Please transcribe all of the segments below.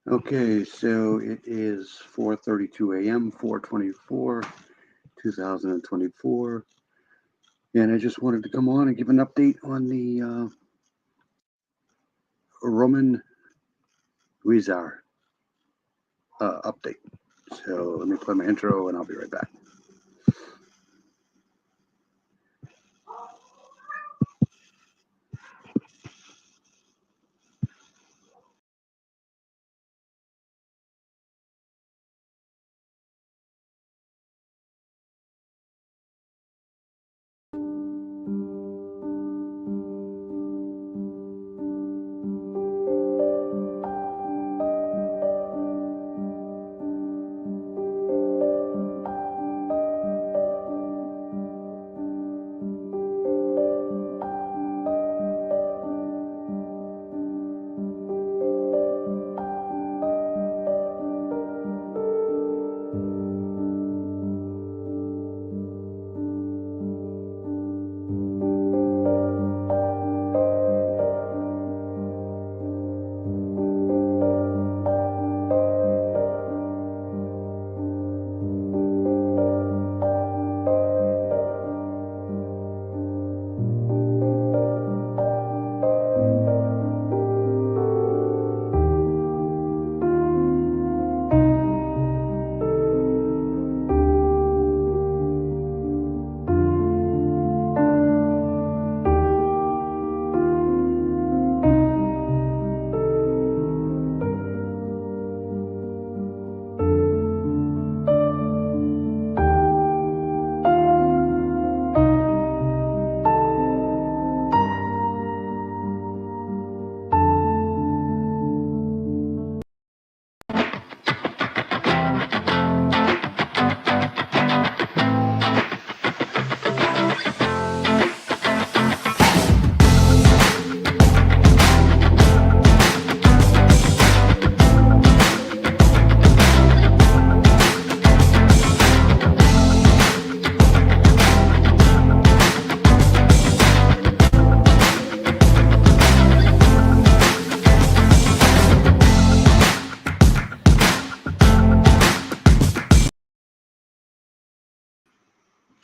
Okay, so it is 4:32 a.m., 4/24, 2024, and I just wanted to come on and give an update on the Roman Huizar update. So let me play my intro, and I'll be right back.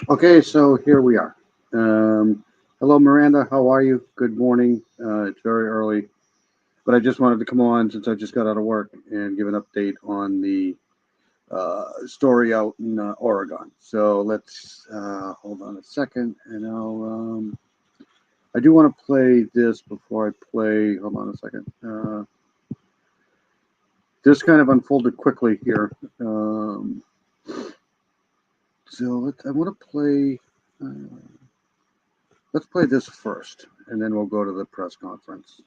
Okay, so here we are. Hello, Miranda. How are you? Good morning. It's very early, but I just wanted to come on since I just got out of work and give an update on the story out in Oregon. So let's hold on a second, and I do want to play this before I play. Hold on a second. This kind of unfolded quickly here. So I want to play. Let's play this first, and then we'll go to the press conference.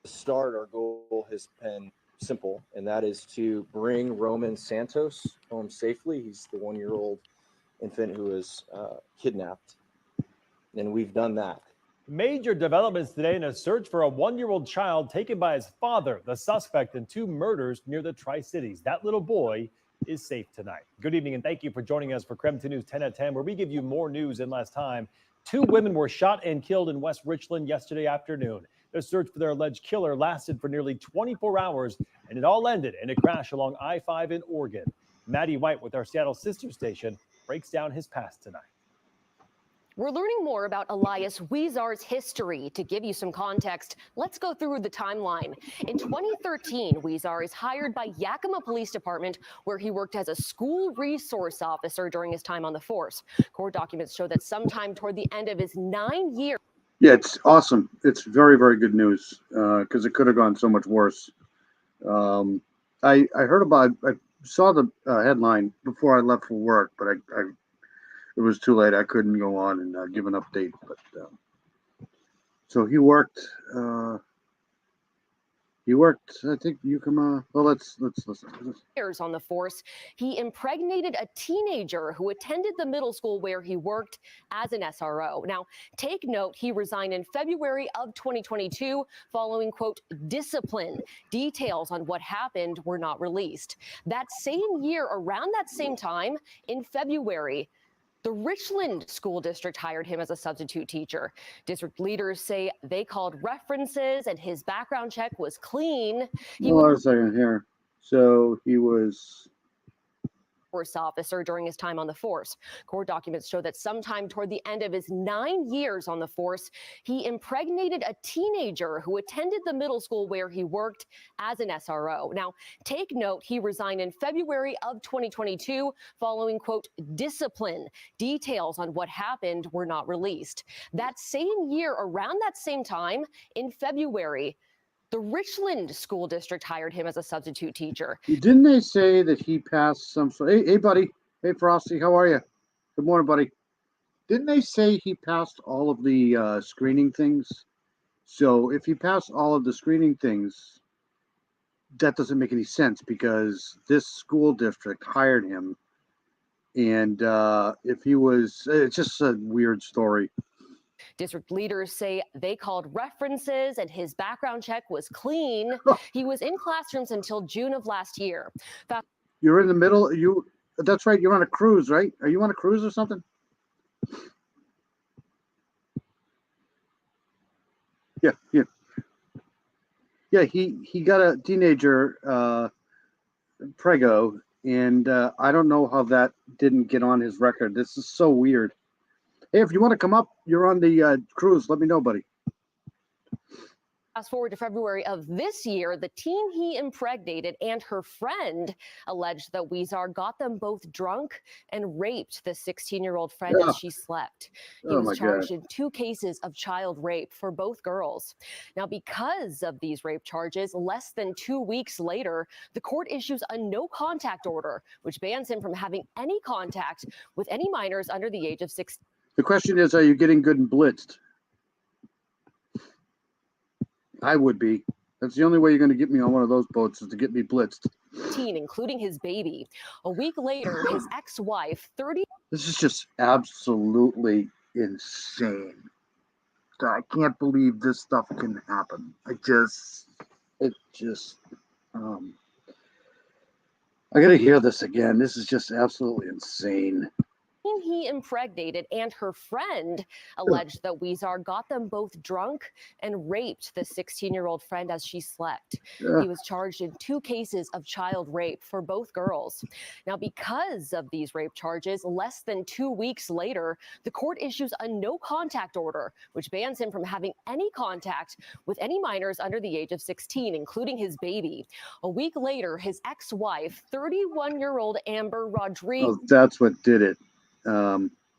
To start, our goal has been simple, and that is to bring Roman Santos home safely. He's the 1-year-old infant who was kidnapped, and we've done that. Major developments today in a search for a 1-year-old child taken by his father, the suspect in 2 murders near the Tri-Cities. That little boy is safe tonight. Good evening, and thank you for joining us for KREM 2 News 10 at 10, where we give you more news in less time. 2 women were shot and killed in West Richland yesterday afternoon. The search for their alleged killer lasted for nearly 24 hours, and it all ended in a crash along I-5 in Oregon. Maddie White with our Seattle sister station breaks down his past tonight. We're learning more about Elias Huizar's history. To give you some context, let's go through the timeline. In 2013, Huizar is hired by Yakima Police Department, where he worked as a school resource officer during his time on the force. Court documents show that sometime toward the end of his 9 years. Yeah, it's awesome. It's very, very good news because it could have gone so much worse. I heard about. I saw the headline before I left for work, but it was too late. I couldn't go on and give an update. But so he worked. I think Yakima. Well, let's listen to this. Years on the force, he impregnated a teenager who attended the middle school where he worked as an SRO. Now, take note, he resigned in February of 2022 following, quote, discipline. Details on what happened were not released. That same year, around that same time, in February, The Richland School District hired him as a substitute teacher. District leaders say they called references and his background check was clean. Hold on a second here. So he was Force officer during his time on the force. Court documents show that sometime toward the end of his 9 years on the force, he impregnated a teenager who attended the middle school where he worked as an SRO. Now, take note, he resigned in February of 2022 following, quote, discipline. Details on what happened were not released. That same year, around that same time, in February, the Richland School District hired him as a substitute teacher. Didn't they say that he passed some sort? Hey, buddy. Hey, Frosty. How are you? Good morning, buddy. Didn't they say he passed all of the screening things? So if he passed all of the screening things, that doesn't make any sense because this school district hired him. And if he was, it's just a weird story. District leaders say they called references and his background check was clean. He was in classrooms until June of last year. You're in the middle. That's right. You're on a cruise, right? Are you on a cruise or something? Yeah. He got a teenager prego, and I don't know how that didn't get on his record. This is so weird. Hey, if you want to come up, you're on the cruise. Let me know, buddy. Fast forward to February of this year, the teen he impregnated and her friend alleged that Huizar got them both drunk and raped the 16-year-old friend as she slept. He was charged in 2 cases of child rape for both girls. Now, because of these rape charges, less than 2 weeks later, the court issues a no-contact order, which bans him from having any contact with any minors under the age of 16. The question is, are you getting good and blitzed? I would be. That's the only way you're going to get me on one of those boats is to get me blitzed. Including his baby. A week later, his ex-wife, 30. This is just absolutely insane. I can't believe this stuff can happen. I got to hear this again. This is just absolutely insane. He impregnated and her friend alleged that Huizar got them both drunk and raped the 16-year-old friend as she slept. He was charged in 2 cases of child rape for both girls. Now, because of these rape charges, less than 2 weeks later, the court issues a no-contact order, which bans him from having any contact with any minors under the age of 16, including his baby. A week later, his ex-wife, 31-year-old Amber Rodriguez. Oh, that's what did it.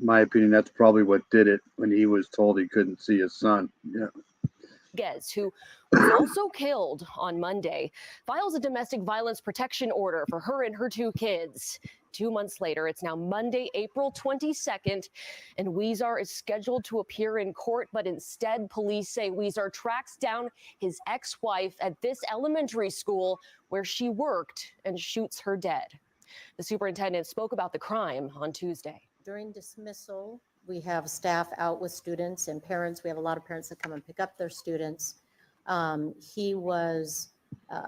My opinion, that's probably what did it when he was told he couldn't see his son. Yeah. Who was also killed on Monday, files a domestic violence protection order for her and her 2 kids. 2 months later, it's now Monday, April 22nd, and Huizar is scheduled to appear in court, but instead, police say Huizar tracks down his ex-wife at this elementary school where she worked and shoots her dead. The superintendent spoke about the crime on Tuesday. During dismissal, we have staff out with students and parents. We have a lot of parents that come and pick up their students. He was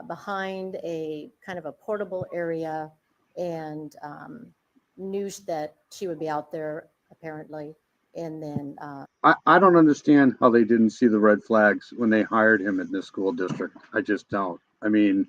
behind a kind of a portable area and knew that she would be out there apparently. And then I don't understand how they didn't see the red flags when they hired him in this school district. I just don't. I mean,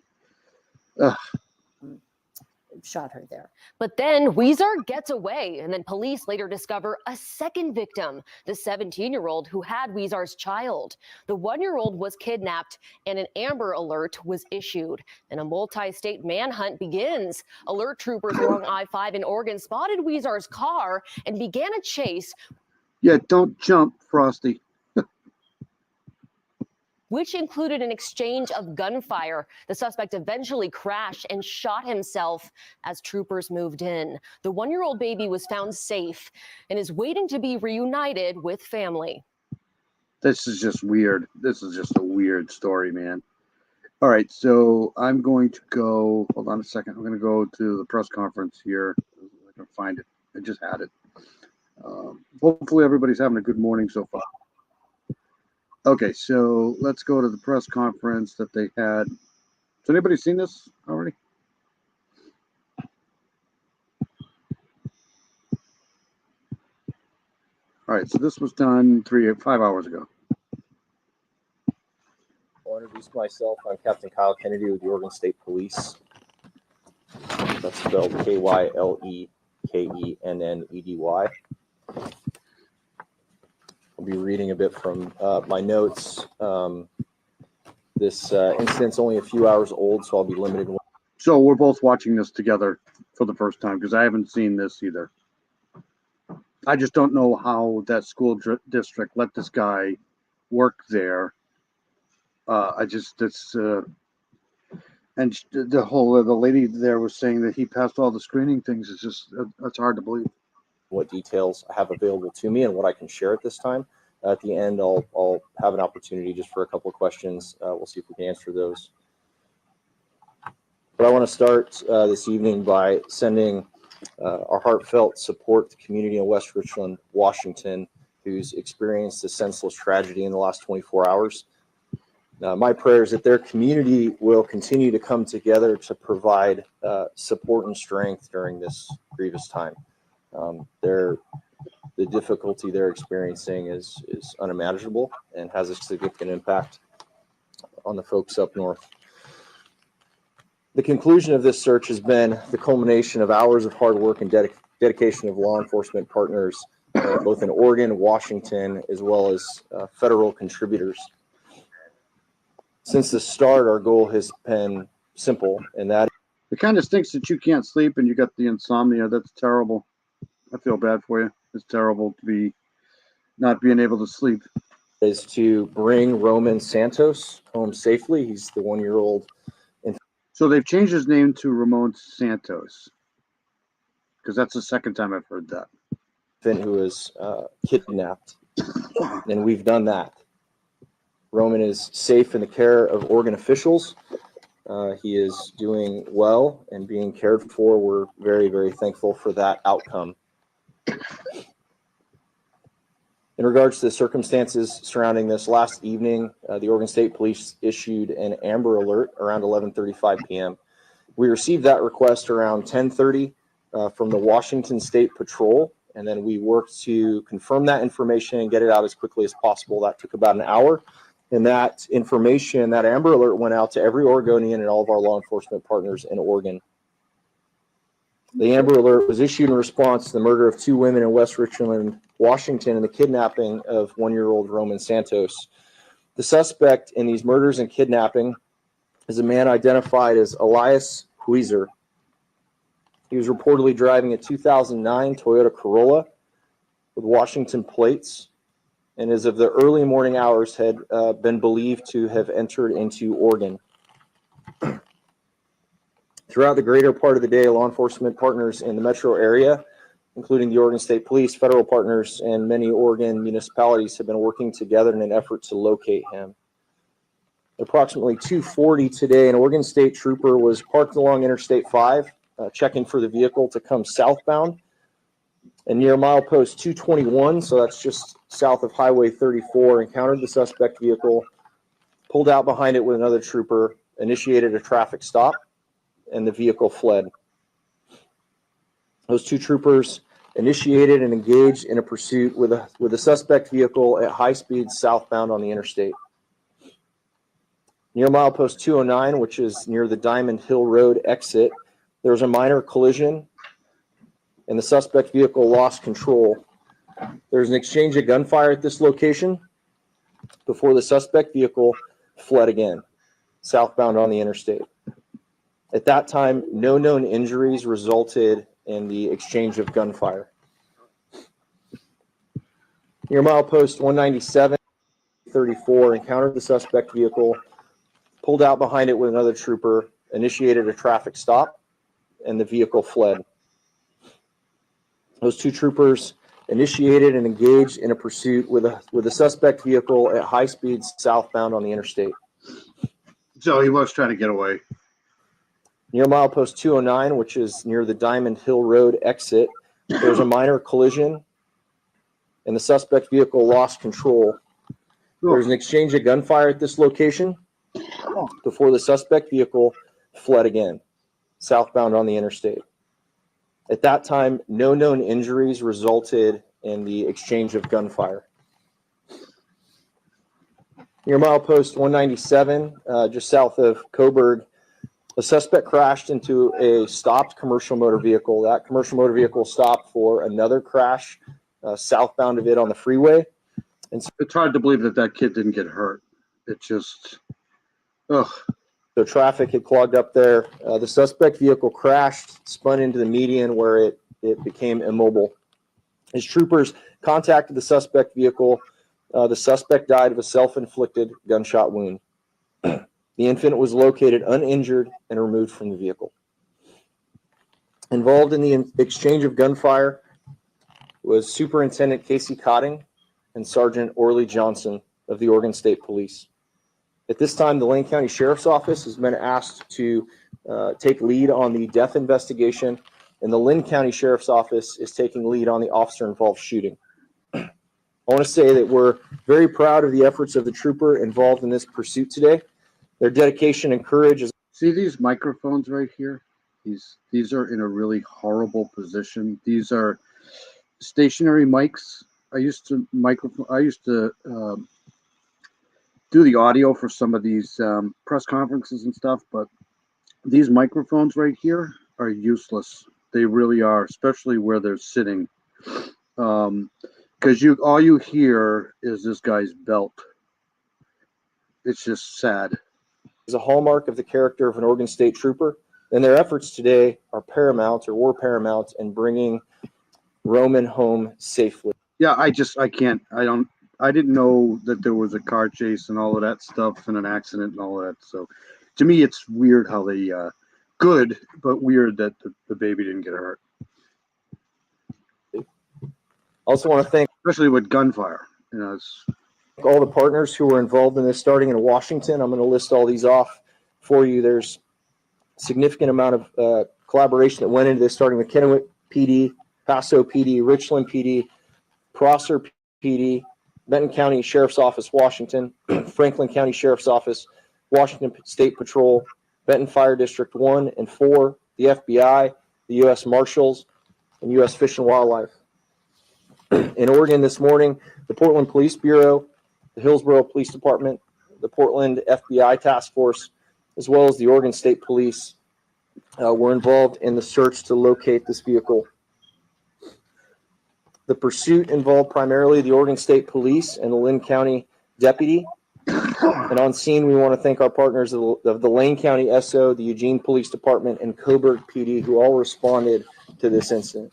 shot her there. But then Huizar gets away, and then police later discover a second victim, the 17-year-old who had Huizar's child. The 1-year-old was kidnapped, and an Amber Alert was issued. And a multi-state manhunt begins. Alert troopers along I-5 in Oregon spotted Huizar's car and began a chase. Yeah, don't jump, Frosty. Which included an exchange of gunfire. The suspect eventually crashed and shot himself as troopers moved in. The 1-year-old baby was found safe and is waiting to be reunited with family. This is just weird. This is just a weird story, man. All right, so I'm going to go. Hold on a second. I'm going to go to the press conference here. I can find it. I just had it. Hopefully, everybody's having a good morning so far. Okay, so let's go to the press conference that they had. Has anybody seen this already? All right, so this was done 5 hours ago. I'll introduce myself. I'm Captain Kyle Kennedy with the Oregon State Police. That's spelled Kylekenedy. I'll be reading a bit from my notes. This incident's only a few hours old, so I'll be limited. So we're both watching this together for the first time because I haven't seen this either. I just don't know how that school district let this guy work there. And the lady there was saying that he passed all the screening things. It's just, it's hard to believe. What details I have available to me and what I can share at this time. At the end, I'll have an opportunity just for a couple of questions. We'll see if we can answer those. But I want to start this evening by sending our heartfelt support to the community in West Richland, Washington, who's experienced a senseless tragedy in the last 24 hours. My prayer is that their community will continue to come together to provide support and strength during this grievous time. The difficulty they're experiencing is unimaginable and has a significant impact on the folks up north. The conclusion of this search has been the culmination of hours of hard work and dedication of law enforcement partners, both in Oregon, Washington, as well as federal contributors. Since the start, our goal has been simple, and that it kind of stinks that you can't sleep and you got the insomnia. That's terrible. I feel bad for you. It's terrible to be not being able to sleep. Is to bring Roman Santos home safely. He's the 1-year-old. So they've changed his name to Ramon Santos, because that's the second time I've heard that. Infant who was kidnapped, and we've done that. Roman is safe in the care of Oregon officials. He is doing well and being cared for. We're very, very thankful for that outcome. In regards to the circumstances surrounding this, last evening, the Oregon State Police issued an Amber Alert around 11:35 p.m. We received that request around 10:30 from the Washington State Patrol, and then we worked to confirm that information and get it out as quickly as possible. That took about an hour, and that information, that Amber Alert, went out to every Oregonian and all of our law enforcement partners in Oregon. The Amber Alert was issued in response to the murder of 2 women in West Richland, Washington, and the kidnapping of 1-year-old Roman Santos. The suspect in these murders and kidnapping is a man identified as Elias Huizar. He was reportedly driving a 2009 Toyota Corolla with Washington plates, and as of the early morning hours had been believed to have entered into Oregon. Throughout the greater part of the day, law enforcement partners in the metro area, including the Oregon State Police, federal partners, and many Oregon municipalities have been working together in an effort to locate him. Approximately 2:40 today, an Oregon State trooper was parked along Interstate 5, checking for the vehicle to come southbound. And near milepost 221, so that's just south of Highway 34, encountered the suspect vehicle, pulled out behind it with another trooper, initiated a traffic stop, and the vehicle fled. Those 2 troopers initiated and engaged in a pursuit with a suspect vehicle at high speed southbound on the interstate. Near milepost 209, which is near the Diamond Hill Road exit, there was a minor collision, and the suspect vehicle lost control. There was an exchange of gunfire at this location before the suspect vehicle fled again, southbound on the interstate. At that time, no known injuries resulted in the exchange of gunfire. Near milepost 197, 34, encountered the suspect vehicle, pulled out behind it with another trooper, initiated a traffic stop, and the vehicle fled. Those 2 troopers initiated and engaged in a pursuit with a suspect vehicle at high speeds southbound on the interstate. So he was trying to get away. Near milepost 209, which is near the Diamond Hill Road exit, there was a minor collision, and the suspect vehicle lost control. There was an exchange of gunfire at this location before the suspect vehicle fled again, southbound on the interstate. At that time, no known injuries resulted in the exchange of gunfire. Near milepost 197, just south of Coburg, a suspect crashed into a stopped commercial motor vehicle. That commercial motor vehicle stopped for another crash southbound of it on the freeway. And so It's hard to believe that that kid didn't get hurt. It just, ugh. so traffic had clogged up there. The suspect vehicle crashed, spun into the median where it became immobile. As troopers contacted the suspect vehicle, the suspect died of a self-inflicted gunshot wound. The infant was located uninjured and removed from the vehicle. Involved in the exchange of gunfire was Superintendent Casey Cotting and Sergeant Orley Johnson of the Oregon State Police. At this time, the Lane County Sheriff's Office has been asked to take lead on the death investigation, and the Linn County Sheriff's Office is taking lead on the officer-involved shooting. I want to say that we're very proud of the efforts of the trooper involved in this pursuit today. Their dedication and courage is. See these microphones right here? These are in a really horrible position. These are stationary mics. I used to do the audio for some of these press conferences and stuff, but these microphones right here are useless. They really are, especially where they're sitting, because all you hear is this guy's belt. It's just sad. Is a hallmark of the character of an Oregon State trooper, and their efforts today are paramount, or were paramount, in bringing Roman home safely. Yeah, I didn't know that there was a car chase and all of that stuff and an accident and all of that. So to me, it's weird how they, good, but weird that the baby didn't get hurt. Also want to thank, especially with gunfire. You know, it's all the partners who were involved in this, starting in Washington. I'm going to list all these off for you. There's a significant amount of collaboration that went into this, starting with Kennewick PD, Paso PD, Richland PD, Prosser PD, Benton County Sheriff's Office, Washington, Franklin County Sheriff's Office, Washington State Patrol, Benton Fire District 1 and 4, the FBI, the U.S. Marshals, and U.S. Fish and Wildlife. In Oregon this morning, the Portland Police Bureau, the Hillsborough Police Department, the Portland FBI Task Force, as well as the Oregon State Police were involved in the search to locate this vehicle. The pursuit involved primarily the Oregon State Police and the Linn County deputy. And on scene, we want to thank our partners of the Lane County SO, the Eugene Police Department, and Coburg PD, who all responded to this incident.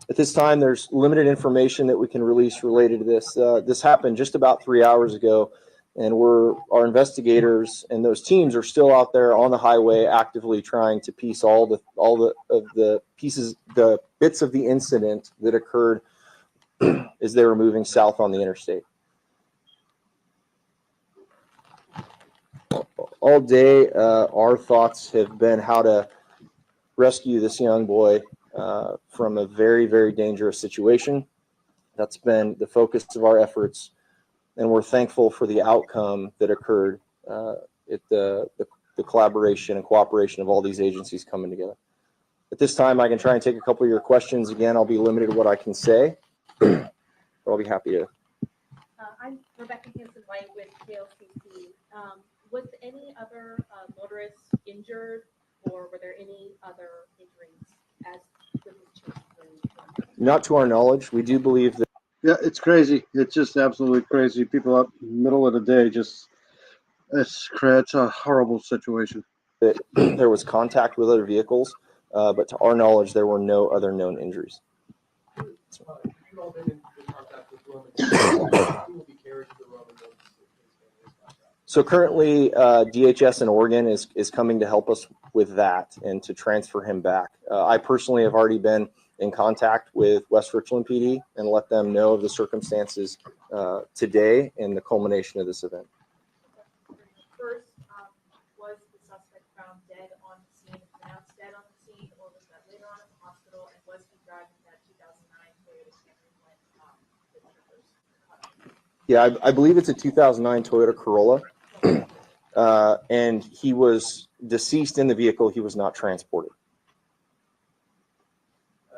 At this time, there's limited information that we can release related to this. This happened just about 3 hours ago, and our investigators and those teams are still out there on the highway, actively trying to piece all the pieces, the bits of the incident that occurred as they were moving south on the interstate. All day, our thoughts have been how to rescue this young boy from a very, very dangerous situation. That's been the focus of our efforts, and we're thankful for the outcome that occurred at the collaboration and cooperation of all these agencies coming together. At this time, I can try and take a couple of your questions. Again, I'll be limited to what I can say, but I'll be happy to. I'm Rebecca Hanson-White with KLCC. Was any other motorists injured, or were there any other injuries as the chase? Not to our knowledge. We do believe that. Yeah, it's crazy. It's just absolutely crazy. People up in the middle of the day, it's a horrible situation. That there was contact with other vehicles, but to our knowledge, there were no other known injuries. So currently, DHS in Oregon is coming to help us with that and to transfer him back. I personally have already been in contact with West Richland PD and let them know of the circumstances today and the culmination of this event. First, was the suspect found dead on the scene, pronounced dead on the scene, or was that later on in the hospital? And was he driving that 2009 Toyota Camry when the troopers caught him? Yeah, I believe it's a 2009 Toyota Corolla, and he was deceased in the vehicle. He was not transported.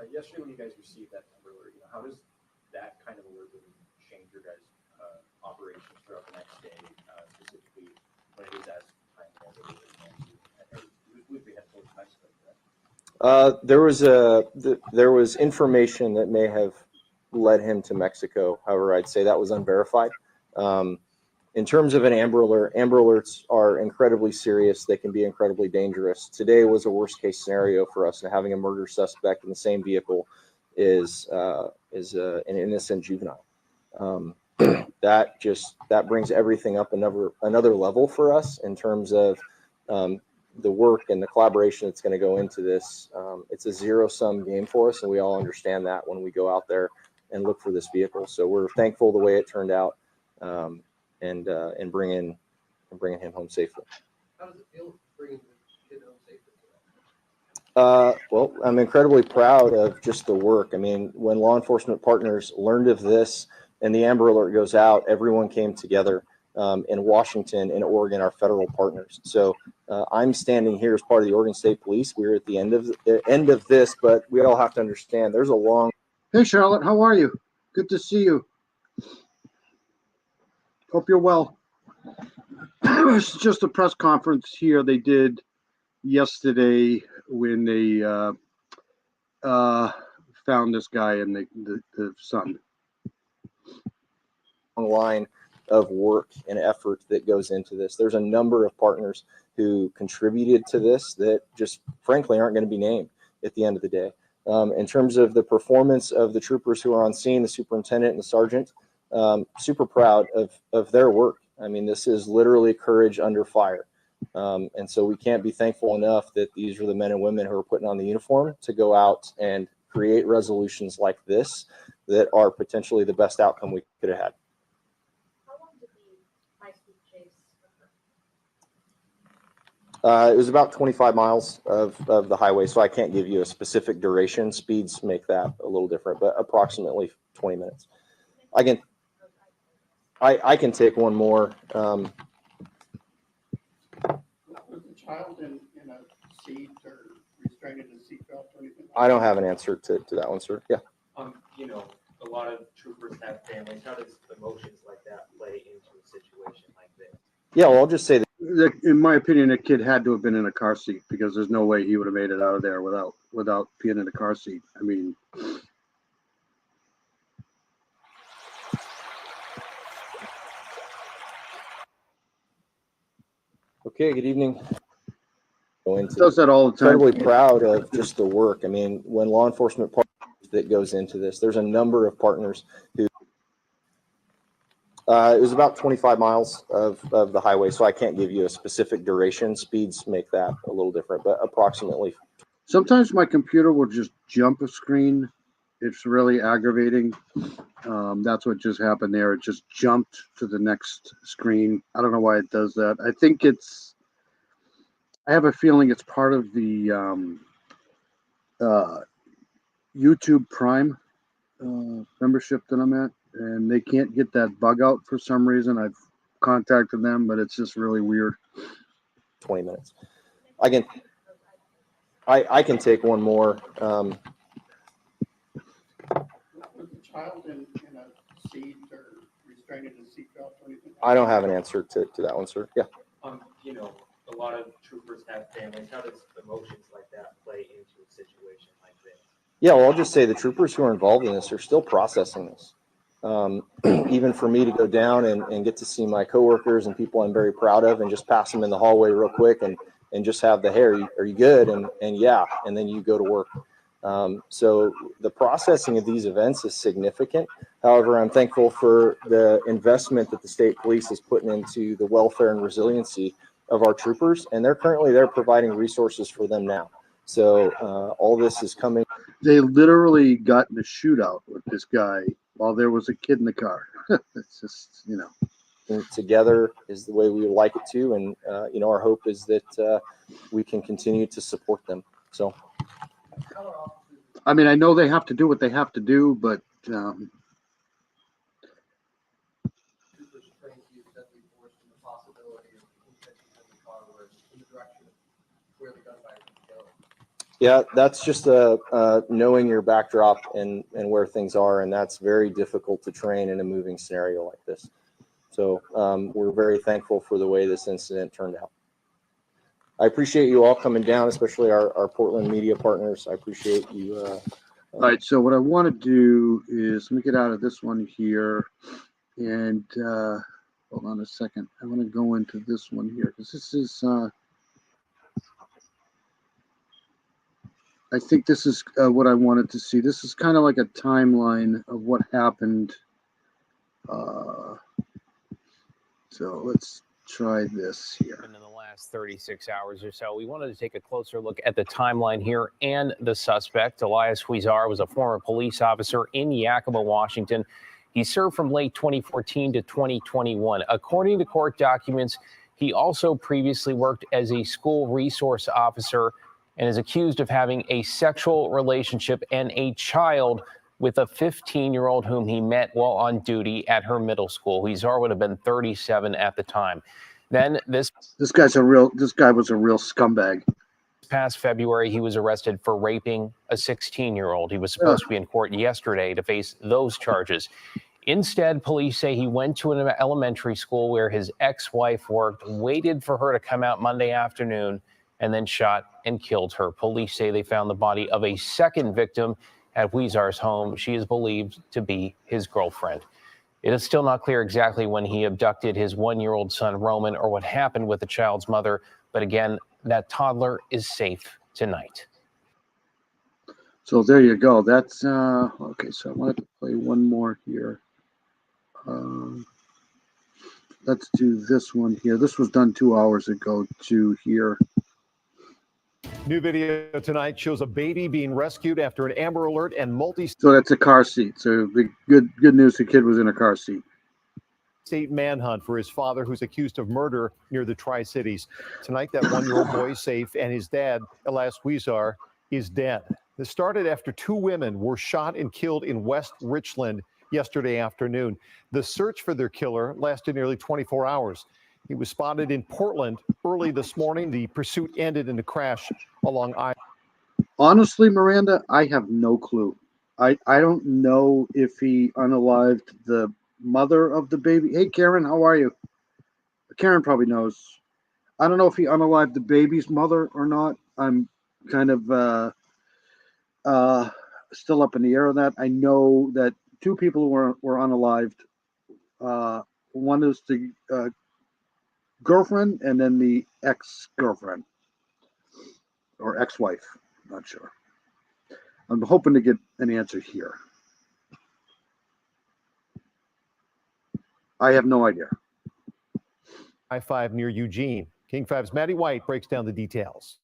Yesterday when you guys received that Amber Alert, how does that kind of alert really change your guys' operations throughout the next day, specifically when it is as timely as it is going to? I believe we had full Mexico, correct? There was information that may have led him to Mexico. However, I'd say that was unverified. In terms of an Amber Alert, Amber Alerts are incredibly serious. They can be incredibly dangerous. Today was a worst case scenario for us, and having a murder suspect in the same vehicle is an innocent juvenile. That brings everything up another level for us in terms of the work and the collaboration that's going to go into this. It's a zero-sum game for us, and we all understand that when we go out there and look for this vehicle. So we're thankful the way it turned out, and bringing him home safely. How does it feel bringing the kid home safely? Well, I'm incredibly proud of just the work. I mean, when law enforcement partners learned of this and the Amber Alert goes out, everyone came together in Washington and Oregon, our federal partners. So I'm standing here as part of the Oregon State Police. We're at the end of this, but we all have to understand there's a long. Hey, Charlotte, how are you? Good to see you. Hope you're well. It's just a press conference here they did yesterday when they found this guy and the son. Line of work and effort that goes into this. There's a number of partners who contributed to this that just frankly aren't going to be named at the end of the day. In terms of the performance of the troopers who are on scene, the superintendent and the sergeant, super proud of their work. I mean, this is literally courage under fire. And so we can't be thankful enough that these are the men and women who are putting on the uniform to go out and create resolutions like this that are potentially the best outcome we could have had. How long did the high-speed chase It was about 25 miles of the highway, so I can't give you a specific duration. Speeds make that a little different, but approximately 20 minutes. I can take one more. Was the child in a seat or restrained in a seatbelt or anything? I don't have an answer to that one, sir. Yeah. A lot of troopers have families. How does emotions like that play into a situation like this? Yeah, well, I'll just say that. In my opinion, the kid had to have been in a car seat because there's no way he would have made it out of there without being in a car seat. I mean, Okay, good evening. does that all the time. Incredibly proud of just the work. I mean, when law enforcement partners that goes into this, there's a number of partners who. It was about 25 miles of the highway, so I can't give you a specific duration. Speeds make that a little different, but approximately. Sometimes my computer will just jump a screen. It's really aggravating. That's what just happened there. It just jumped to the next screen. I don't know why it does that. I have a feeling it's part of the YouTube Prime membership that I'm at, and they can't get that bug out for some reason. I've contacted them, but it's just really weird. 20 minutes. I can take one more. Was the child in a seat or restrained in a seatbelt or anything? I don't have an answer to that one, sir. Yeah. A lot of troopers have families. How does emotions like that play into a situation like this? Yeah, well, I'll just say the troopers who are involved in this are still processing this. Even for me to go down and get to see my coworkers and people I'm very proud of and just pass them in the hallway real quick and just have the, hey, are you good? And yeah, and then you go to work. So the processing of these events is significant. However, I'm thankful for the investment that the state police is putting into the welfare and resiliency of our troopers, and they're providing resources for them now. So all this is coming. They literally got in a shootout with this guy while there was a kid in the car. It's just, Together is the way we would like it to, and our hope is that we can continue to support them. So, I mean, I know they have to do what they have to do, but Yeah, that's just knowing your backdrop and where things are, and that's very difficult to train in a moving scenario like this. So we're very thankful for the way this incident turned out. I appreciate you all coming down, especially our Portland media partners. I appreciate you. All right, so what I want to do is let me get out of this one here, and hold on a second. I want to go into this one here because this is. I think this is what I wanted to see. This is kind of like a timeline of what happened. So let's try this here. In the last 36 hours or so, we wanted to take a closer look at the timeline here and the suspect. Elias Huizar was a former police officer in Yakima, Washington. He served from late 2014 to 2021. According to court documents, he also previously worked as a school resource officer and is accused of having a sexual relationship and a child with a 15-year-old whom he met while on duty at her middle school. Huizar would have been 37 at the time. Then this guy was a real scumbag. Past February, he was arrested for raping a 16-year-old. He was supposed to be in court yesterday to face those charges. Instead, police say he went to an elementary school where his ex-wife worked, waited for her to come out Monday afternoon, and then shot and killed her. Police say they found the body of a second victim at Huizar's home. She is believed to be his girlfriend. It is still not clear exactly when he abducted his one-year-old son, Roman, or what happened with the child's mother. But again, that toddler is safe tonight. So there you go. That's okay. So I wanted to play one more here. Let's do this one here. This was done 2 hours ago to here. New video tonight shows a baby being rescued after an Amber Alert and So that's a car seat. So the good news, the kid was in a car seat. State manhunt for his father, who's accused of murder near the Tri-Cities. Tonight, that one-year-old boy is safe, and his dad, Elias Huizar, is dead. This started after 2 women were shot and killed in West Richland yesterday afternoon. The search for their killer lasted nearly 24 hours. He was spotted in Portland early this morning. The pursuit ended in a crash along I. Honestly, Miranda, I have no clue. I don't know if he unalived the mother of the baby. Hey, Karen, how are you? Karen probably knows. I don't know if he unalived the baby's mother or not. I'm kind of still up in the air on that. I know that 2 people were unalived. One is the girlfriend, and then the ex-girlfriend or ex-wife. Not sure. I'm hoping to get an answer here. I have no idea. I-5 near Eugene. King 5's Maddie White breaks down the details.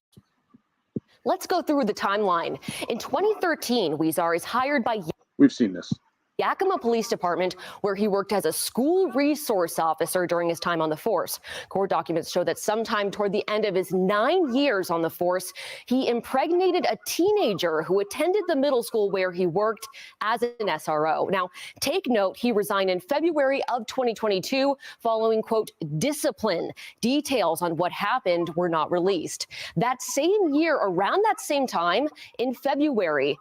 Let's go through the timeline. In 2013, Huizar is hired by We've seen this. Yakima Police Department, where he worked as a school resource officer during his time on the force. Court documents show that sometime toward the end of his 9 years on the force, he impregnated a teenager who attended the middle school where he worked as an SRO. Now, take note, he resigned in February of 2022 following, quote, discipline. Details on what happened were not released. That same year, around that same time, in February,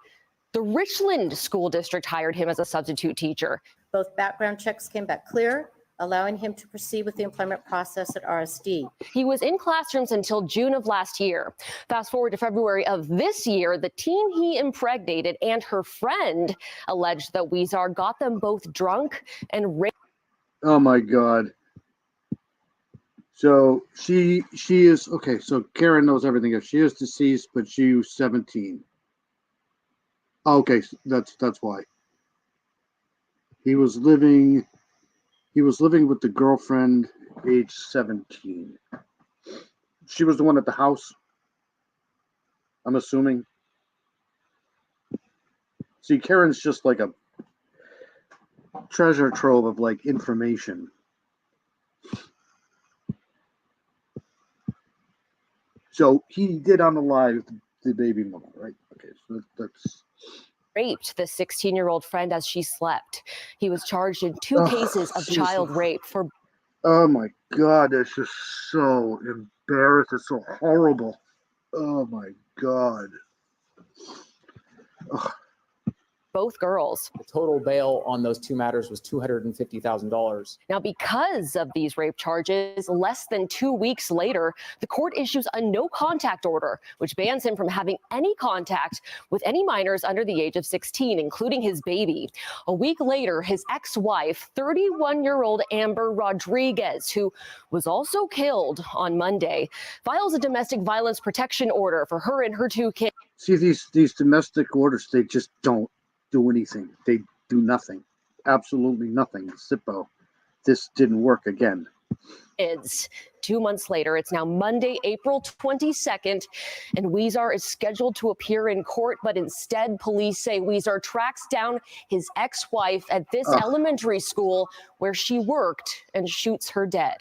the Richland School District hired him as a substitute teacher. Both background checks came back clear, allowing him to proceed with the employment process at RSD. He was in classrooms until June of last year. Fast forward to February of this year, the teen he impregnated and her friend alleged that Huizar got them both drunk and raped. Oh my God. So she is okay. So Karen knows everything. If she is deceased, but she was 17. Okay, that's why. He was living with the girlfriend, age 17. She was the one at the house, I'm assuming. See, Karen's just like a treasure trove of like information. So he did unalive the baby mama, right? Okay, so that's Raped the 16-year-old friend as she slept. He was charged in 2 cases of child rape for. Oh my God, this is so embarrassing, so horrible. Oh my God. both girls. The total bail on those two matters was $250,000. Now, because of these rape charges, less than 2 weeks later, the court issues a no contact order, which bans him from having any contact with any minors under the age of 16, including his baby. A week later, his ex-wife, 31-year-old Amber Rodriguez, who was also killed on Monday, files a domestic violence protection order for her and her 2 kids. See, these domestic orders, they just don't do anything. They do nothing. Absolutely nothing. Sippo, this didn't work again. 2 months later, it's now Monday, April 22nd, and Huizar is scheduled to appear in court, but instead police say Huizar tracks down his ex-wife at this elementary school where she worked and shoots her dead.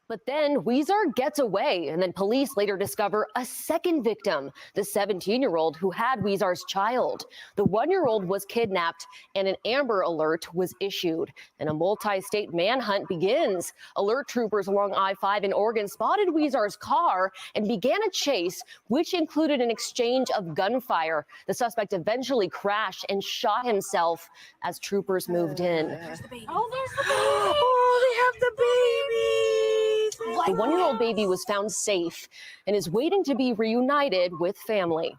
But then Huizar gets away, and then police later discover a second victim, the 17-year-old who had Huizar's child. The 1-year-old was kidnapped, and an Amber Alert was issued, and a multi-state manhunt begins. Alert troopers along I-5 in Oregon spotted Huizar's car and began a chase, which included an exchange of gunfire. The suspect eventually crashed and shot himself as troopers moved in. There's the baby. Oh, there's the baby. Oh, they have the baby. The 1-year-old baby was found safe and is waiting to be reunited with family.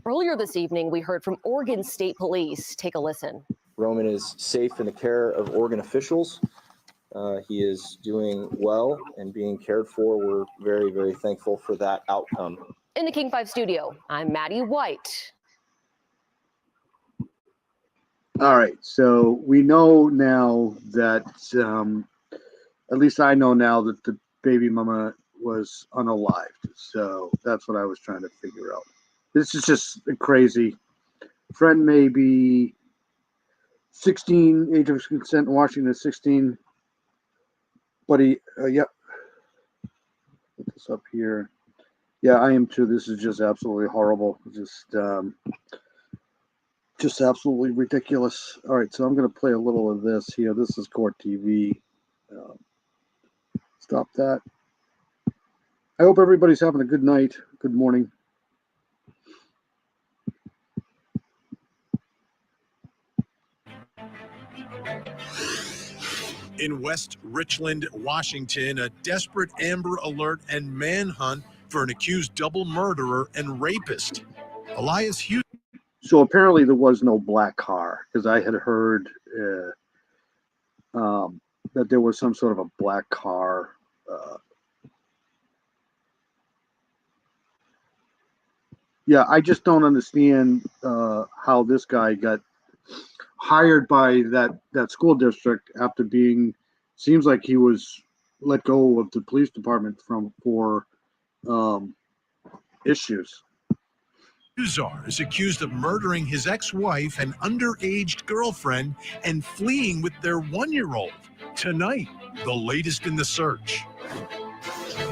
Earlier this evening, we heard from Oregon State Police. Take a listen. Roman is safe in the care of Oregon officials. He is doing well and being cared for. We're very, very thankful for that outcome. In the King 5 studio, I'm Maddie White. All right, so we know now that, at least I know now that the baby mama was unalived. So that's what I was trying to figure out. This is just crazy. Friend may be 16, age of consent in Washington is 16. But he, yep. Put this up here. Yeah, I am too. This is just absolutely horrible. Just absolutely ridiculous. All right, so I'm going to play a little of this here. This is Court TV. Stop that. I hope everybody's having a good night. Good morning. In West Richland, Washington, a desperate Amber Alert and manhunt for an accused double murderer and rapist. Elias Huizar. So apparently there was no black car, because I had heard that there was some sort of a black car. Yeah, I just don't understand how this guy got hired by that school district after being, seems like he was let go of the police department for issues. Huizar is accused of murdering his ex-wife and underage girlfriend and fleeing with their 1-year-old. Tonight, the latest in the search.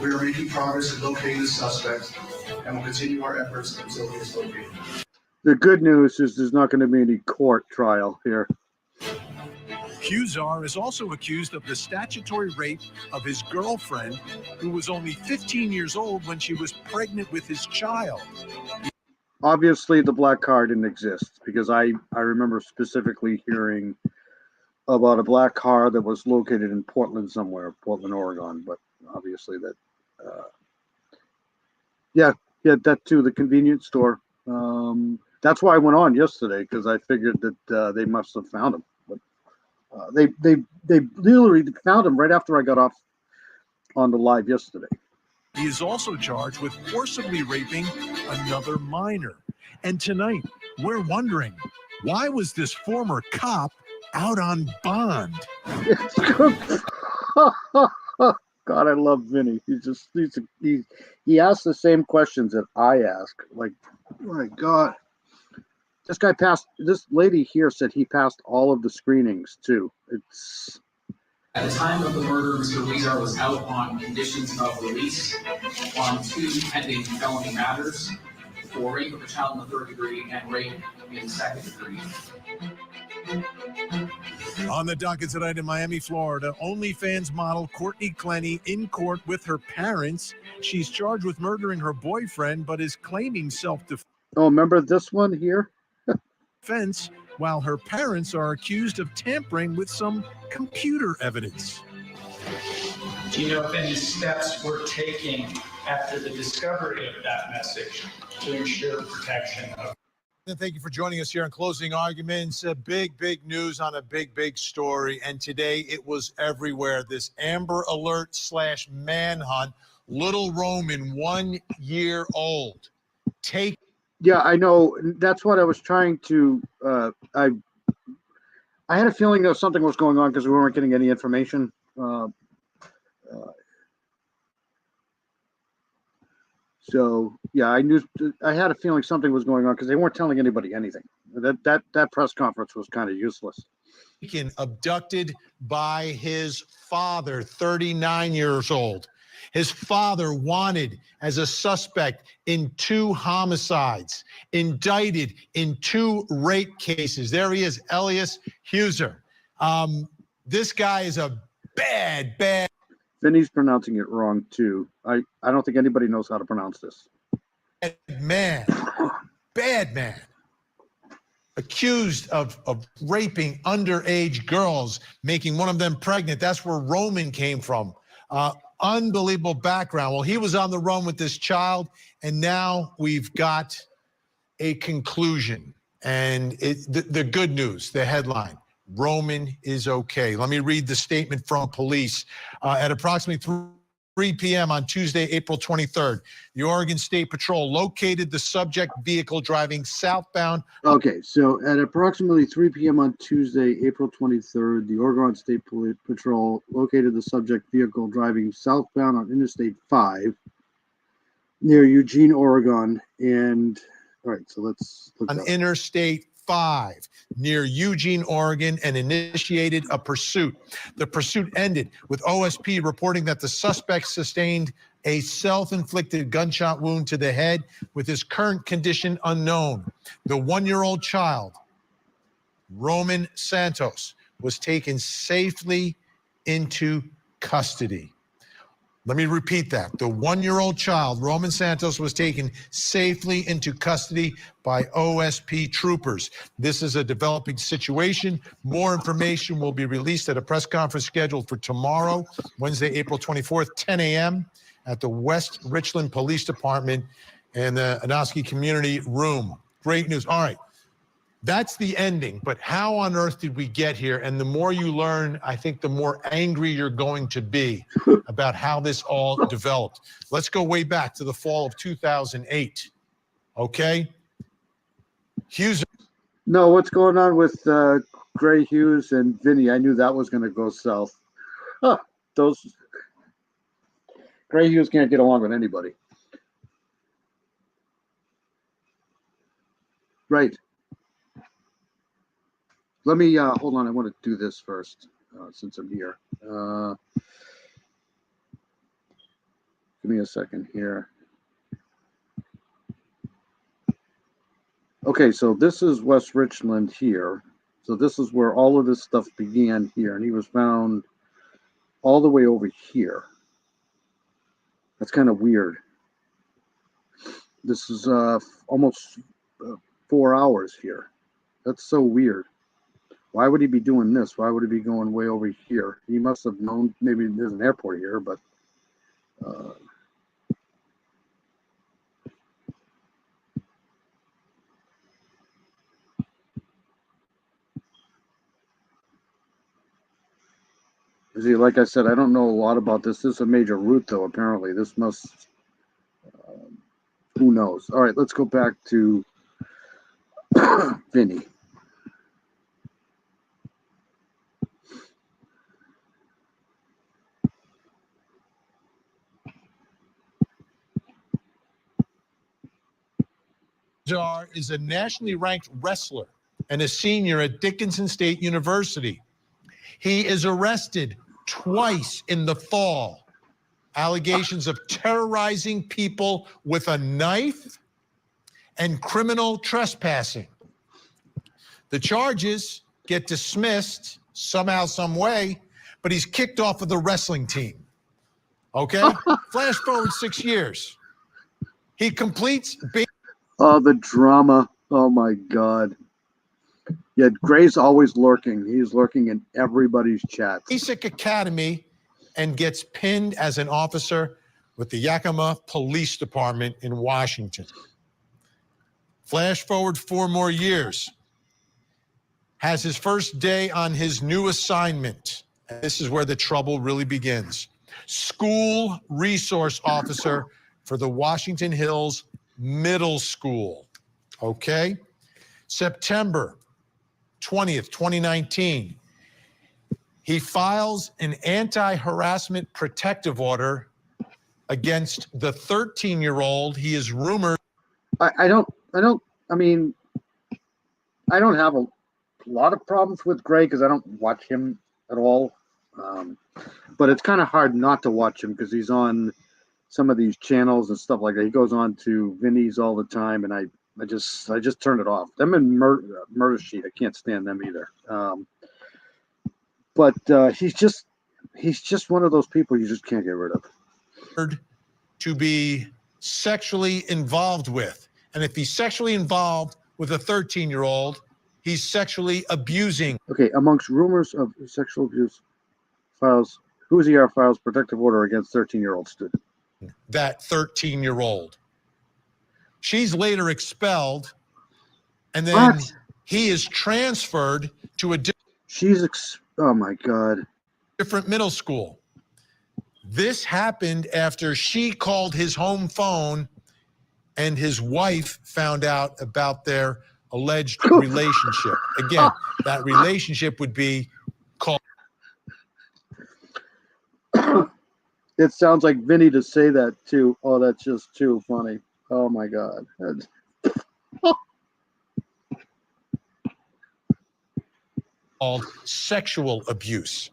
We are making progress in locating the suspect and will continue our efforts until he is located. The good news is there's not going to be any court trial here. Huizar is also accused of the statutory rape of his girlfriend, who was only 15 years old when she was pregnant with his child. Obviously, the black car didn't exist, because I remember specifically hearing about a black car that was located in Portland somewhere, Portland, Oregon. But obviously that, yeah, that too, the convenience store. That's why I went on yesterday, because I figured that they must have found him. But they literally found him right after I got off on the live yesterday. He is also charged with forcibly raping another minor. And tonight, we're wondering, why was this former cop out on bond? God, I love Vinny. He asks the same questions that I ask. Like, oh my God. This lady here said he passed all of the screenings too. It's. At the time of the murder, Mr. Huizar was out on conditions of release on 2 pending felony matters for rape of a child in the 3rd degree and rape in the 2nd degree. On the docket tonight in Miami, Florida, OnlyFans model Courtney Clenny in court with her parents. She's charged with murdering her boyfriend, but is claiming self-defense. Oh, remember this one here? Fence, while her parents are accused of tampering with some computer evidence. Do you know if any steps were taken after the discovery of that message to ensure protection of? And thank you for joining us here on Closing Arguments. Big news on a big story. And today it was everywhere. This Amber Alert / manhunt. Little Roman, 1 year old. Yeah, I know. That's what I was trying to. I had a feeling that something was going on because we weren't getting any information. So yeah, I had a feeling something was going on because they weren't telling anybody anything. That press conference was kind of useless. Abducted by his father, 39 years old. His father wanted as a suspect in 2 homicides, indicted in 2 rape cases. There he is, Elias Huizar. This guy is a bad. Vinny's pronouncing it wrong too. I don't think anybody knows how to pronounce this. Bad man. Accused of raping underage girls, making one of them pregnant. That's where Roman came from. Unbelievable background. Well, he was on the run with this child, and now we've got a conclusion. And the good news, the headline, Roman is okay. Let me read the statement from police. At approximately 3 p.m. on Tuesday, April 23rd, the Oregon State Patrol located the subject vehicle driving southbound. Okay, so at approximately 3 p.m. on Tuesday, April 23rd, the Oregon State Patrol located the subject vehicle driving southbound on Interstate 5 near Eugene, Oregon. And all right, so let's look on up. Interstate 5 near Eugene, Oregon, and initiated a pursuit. The pursuit ended with OSP reporting that the suspect sustained a self-inflicted gunshot wound to the head, with his current condition unknown. The 1-year-old child, Roman Santos, was taken safely into custody. Let me repeat that. The 1-year-old child, Roman Santos, was taken safely into custody by OSP troopers. This is a developing situation. More information will be released at a press conference scheduled for tomorrow, Wednesday, April 24th, 10 a.m. at the West Richland Police Department in the Anoski Community Room. Great news. All right. That's the ending, but how on earth did we get here? And the more you learn, I think the more angry you're going to be about how this all developed. Let's go way back to the fall of 2008, okay? Hughes. No, what's going on with Gray Hughes and Vinny? I knew that was going to go south. Huh, those Gray Hughes can't get along with anybody. Right. Let me hold on. I want to do this first since I'm here. Give me a second here. Okay, so this is West Richland here. So this is where all of this stuff began here, and he was found all the way over here. That's kind of weird. This is almost 4 hours here. That's so weird. Why would he be doing this? Why would he be going way over here? He must have known maybe there's an airport here, but see, like I said, I don't know a lot about this. This is a major route, though, apparently. This must, who knows? All right, let's go back to Vinny. Huizar is a nationally ranked wrestler and a senior at Dickinson State University. He is arrested twice in the fall. Allegations of terrorizing people with a knife and criminal trespassing. The charges get dismissed somehow, some way, but he's kicked off of the wrestling team. Okay? Flash forward 6 years. He completes Oh, the drama. Oh my God. Yeah, Gray's always lurking. He's lurking in everybody's chats. Basic Academy and gets pinned as an officer with the Yakima Police Department in Washington. Flash forward 4 more years. Has his first day on his new assignment. And this is where the trouble really begins. School resource officer for the Washington Hills Middle School. Okay? September 20th, 2019. He files an anti-harassment protective order against the 13-year-old. He is rumored. I don't have a lot of problems with Gray because I don't watch him at all. But it's kind of hard not to watch him because he's on some of these channels and stuff like that. He goes on to Vinny's all the time, and I just turn it off. Them and Murder Sheet, I can't stand them either. But he's just one of those people you just can't get rid of. To be sexually involved with. And if he's sexually involved with a 13-year-old, he's sexually abusing. Okay, amongst rumors of sexual abuse, Huizar files protective order against 13-year-old student. That 13-year-old. She's later expelled, and then he is transferred to a oh my God. different middle school. This happened after she called his home phone and his wife found out about their alleged relationship. Again, that relationship would be called. It sounds like Vinny to say that too. Oh, that's just too funny. Oh my God. Called sexual abuse.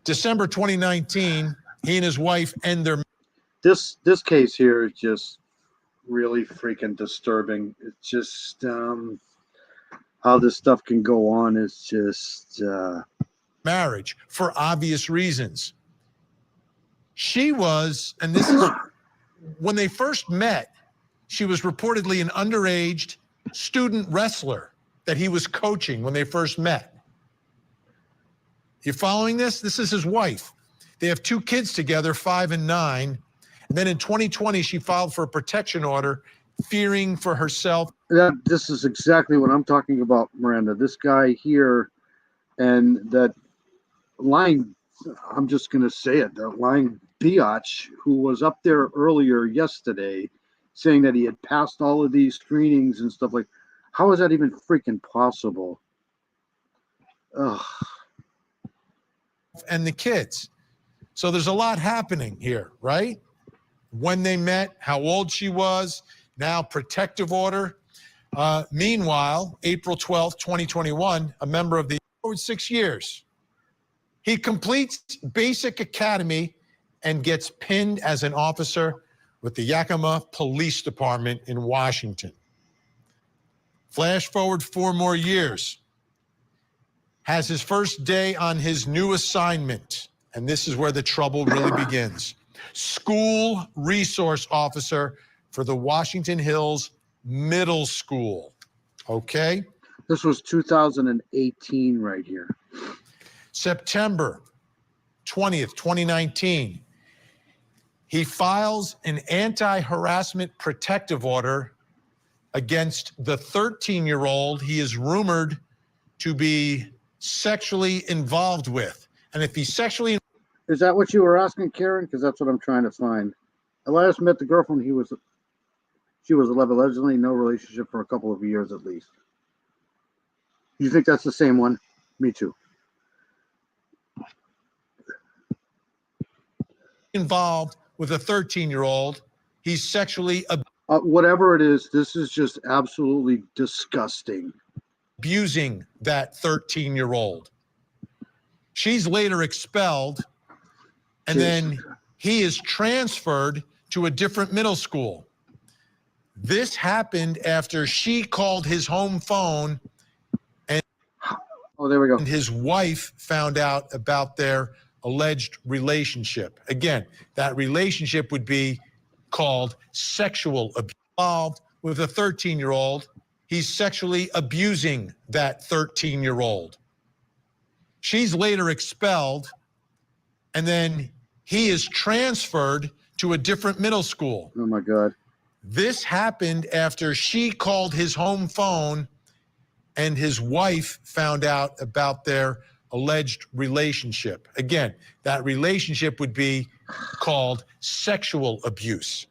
December 2019, he and his wife end their. This case here is just really freaking disturbing. It's just how this stuff can go on is just marriage for obvious reasons. She was, and this is when they first met, she was reportedly an underage student wrestler that he was coaching when they first met. You following this? This is his wife. They have 2 kids together, 5 and 9. And then in 2020, she filed for a protection order, fearing for herself. This is exactly what I'm talking about, Miranda. This guy here and that lying, I'm just going to say it, that lying biatch who was up there earlier yesterday saying that he had passed all of these screenings and stuff like, how is that even freaking possible? Ugh. And the kids. So there's a lot happening here, right? When they met, how old she was, now protective order. Meanwhile, April 12th, 2021, a member of the 6 years. He completes basic academy and gets pinned as an officer with the Yakima Police Department in Washington. Flash forward 4 more years. Has his first day on his new assignment. And this is where the trouble really begins. School resource officer for the Washington Hills Middle School. Okay? This was 2018 right here. September 20th, 2019. He files an anti-harassment protective order against the 13-year-old he is rumored to be sexually involved with. And if he's sexually... Is that what you were asking, Karen? Because that's what I'm trying to find. Elias met the girlfriend. She was allegedly no relationship for a couple of years at least. You think that's the same one? Me too. Involved with a 13-year-old. He's sexually... whatever it is, this is just absolutely disgusting. Abusing that 13-year-old. She's later expelled, and then he is transferred to a different middle school. This happened after she called his home phone and there we go. And his wife found out about their alleged relationship. Again, that relationship would be called sexual abuse. Involved with a 13-year-old, he's sexually abusing that 13-year-old. She's later expelled, and then he is transferred to a different middle school. Oh my God. This happened after she called his home phone and his wife found out about their alleged relationship. Again, that relationship would be called sexual abuse.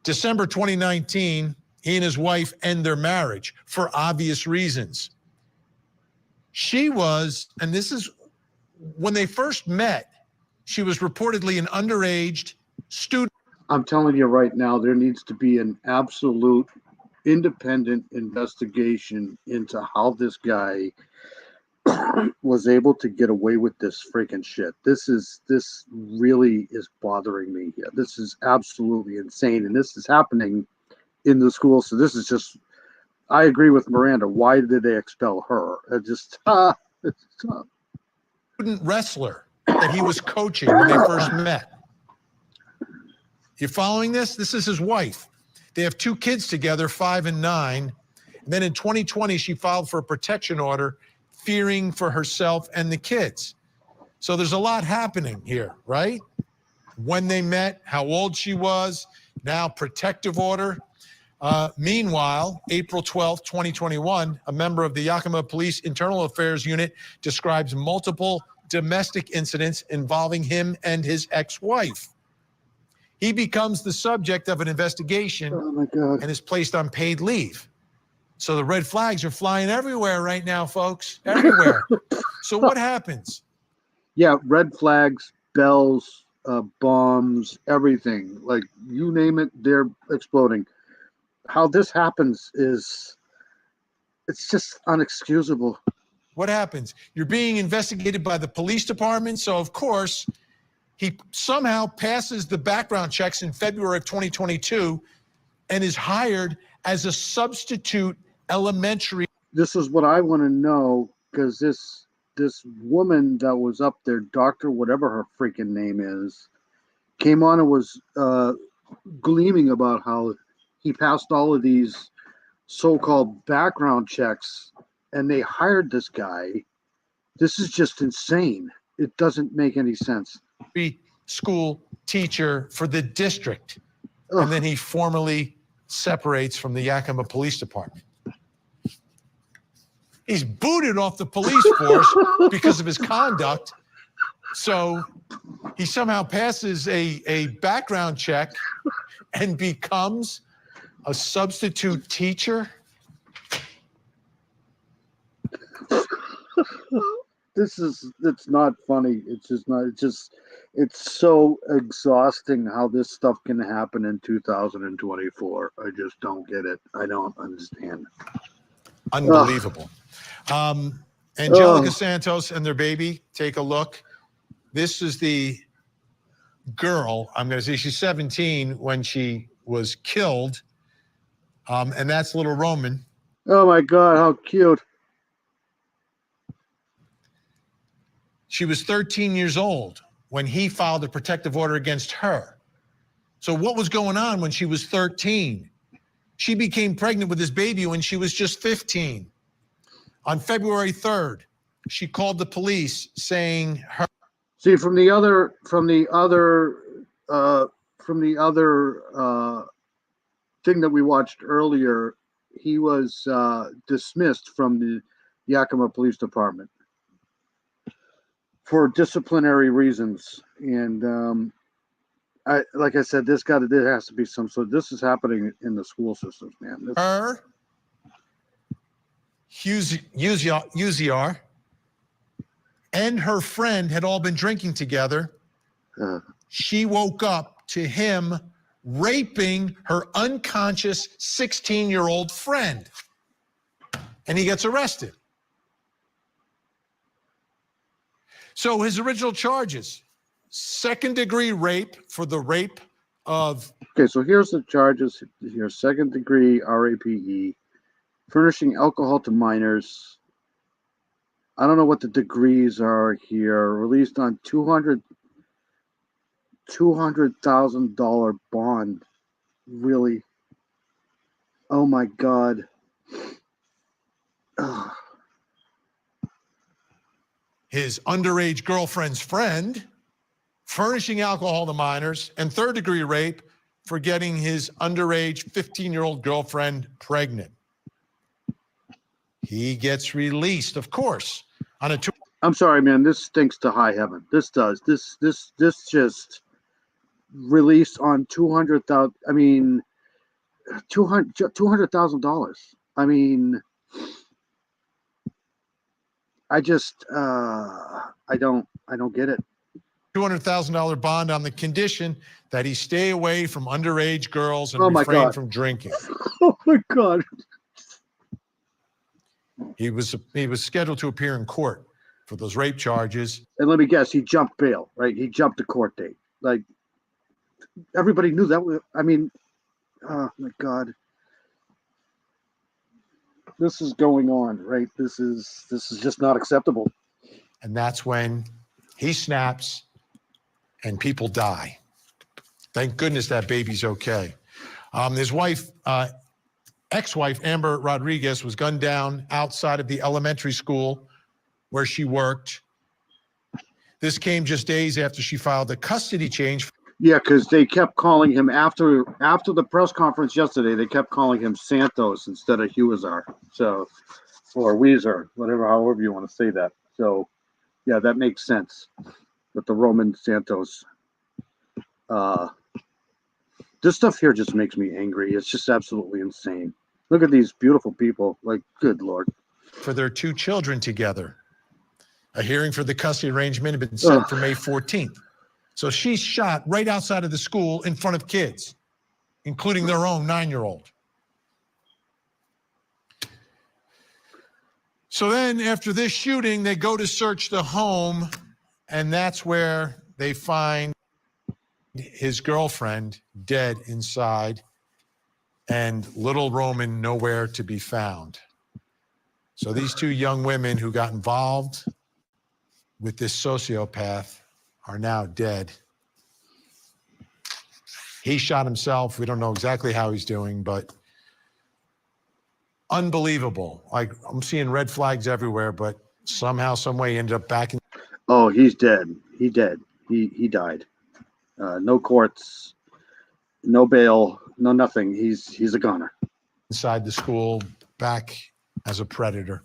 December 2019, he and his wife end their marriage for obvious reasons. She was, and this is when they first met, she was reportedly an underage student. I'm telling you right now, there needs to be an absolute independent investigation into how this guy was able to get away with this freaking shit. This really is bothering me here. This is absolutely insane, and this is happening in the school. So this is just, I agree with Miranda. Why did they expel her? Student wrestler that he was coaching when they first met. You following this? This is his wife. They have 2 kids together, 5 and 9. And then in 2020, she filed for a protection order, fearing for herself and the kids. So there's a lot happening here, right? When they met, how old she was, now protective order. Meanwhile, April 12th, 2021, a member of the Yakima Police Internal Affairs Unit describes multiple domestic incidents involving him and his ex-wife. He becomes the subject of an investigation and is placed on paid leave. So the red flags are flying everywhere right now, folks, everywhere. So what happens? Yeah, red flags, bells, bombs, everything. Like, you name it, they're exploding. How this happens is, it's just unexcusable. What happens? You're being investigated by the police department, so of course, he somehow passes the background checks in February of 2022 and is hired as a substitute elementary. This is what I want to know, because this woman that was up there, Doctor, whatever her freaking name is, came on and was gleaming about how he passed all of these so-called background checks, and they hired this guy. This is just insane. It doesn't make any sense. School teacher for the district. Ugh. And then he formally separates from the Yakima Police Department. He's booted off the police force because of his conduct. So he somehow passes a background check and becomes a substitute teacher. It's not funny. It's just not, it's so exhausting how this stuff can happen in 2024. I just don't get it. I don't understand. Unbelievable. Angelica Santos and their baby, take a look. This is the girl, I'm going to say she's 17 when she was killed. And that's little Roman. Oh my God, how cute. She was 13 years old when he filed a protective order against her. So what was going on when she was 13? She became pregnant with his baby when she was just 15. On February 3rd, she called the police saying her. See, from the other thing that we watched earlier, he was dismissed from the Yakima Police Department for disciplinary reasons. And like I said, there has to be some sort. This is happening in the school systems, man. Huizar and her friend had all been drinking together. She woke up to him raping her unconscious 16-year-old friend, and he gets arrested. So his original charges: second-degree rape for the rape of. Okay, so here's the charges here: second-degree RAPE, furnishing alcohol to minors. I don't know what the degrees are here. Released on $200,000 bond. Really? Oh my God. Ugh. His underage girlfriend's friend, furnishing alcohol to minors, and third-degree rape for getting his underage 15-year-old girlfriend pregnant. He gets released, of course, on a I'm sorry, man. This stinks to high heaven. This does. This just released on 200,000. I mean, $200,000. I mean, I just I don't get it. $200,000 bond on the condition that he stay away from underage girls and Oh my refrain God. from drinking. Oh my God. He was scheduled to appear in court for those rape charges. And let me guess, he jumped bail, right? He jumped a court date. Like everybody knew that was. I mean, oh my God. This is going on, right? This is just not acceptable. And that's when he snaps and people die. Thank goodness that baby's okay. His wife, ex-wife, Amber Rodriguez, was gunned down outside of the elementary school where she worked. This came just days after she filed a custody change. Yeah, because they kept calling him after the press conference yesterday. They kept calling him Santos instead of Huizar. So, or Huizar, however you want to say that. So, yeah, that makes sense. With the Roman Santos, this stuff here just makes me angry. It's just absolutely insane. Look at these beautiful people. Like, good Lord. For their two children together. A hearing for the custody arrangement had been set for May 14th. So she's shot right outside of the school in front of kids, including their own 9-year-old. So then after this shooting, they go to search the home, and that's where they find his girlfriend dead inside and little Roman nowhere to be found. So these two young women who got involved with this sociopath are now dead. He shot himself. We don't know exactly how he's doing, but unbelievable. Like, I'm seeing red flags everywhere, but somehow, some way, he ended up back in. Oh, he's dead. He dead. He died. No courts, no bail, no nothing. He's a goner. Inside the school, back as a predator.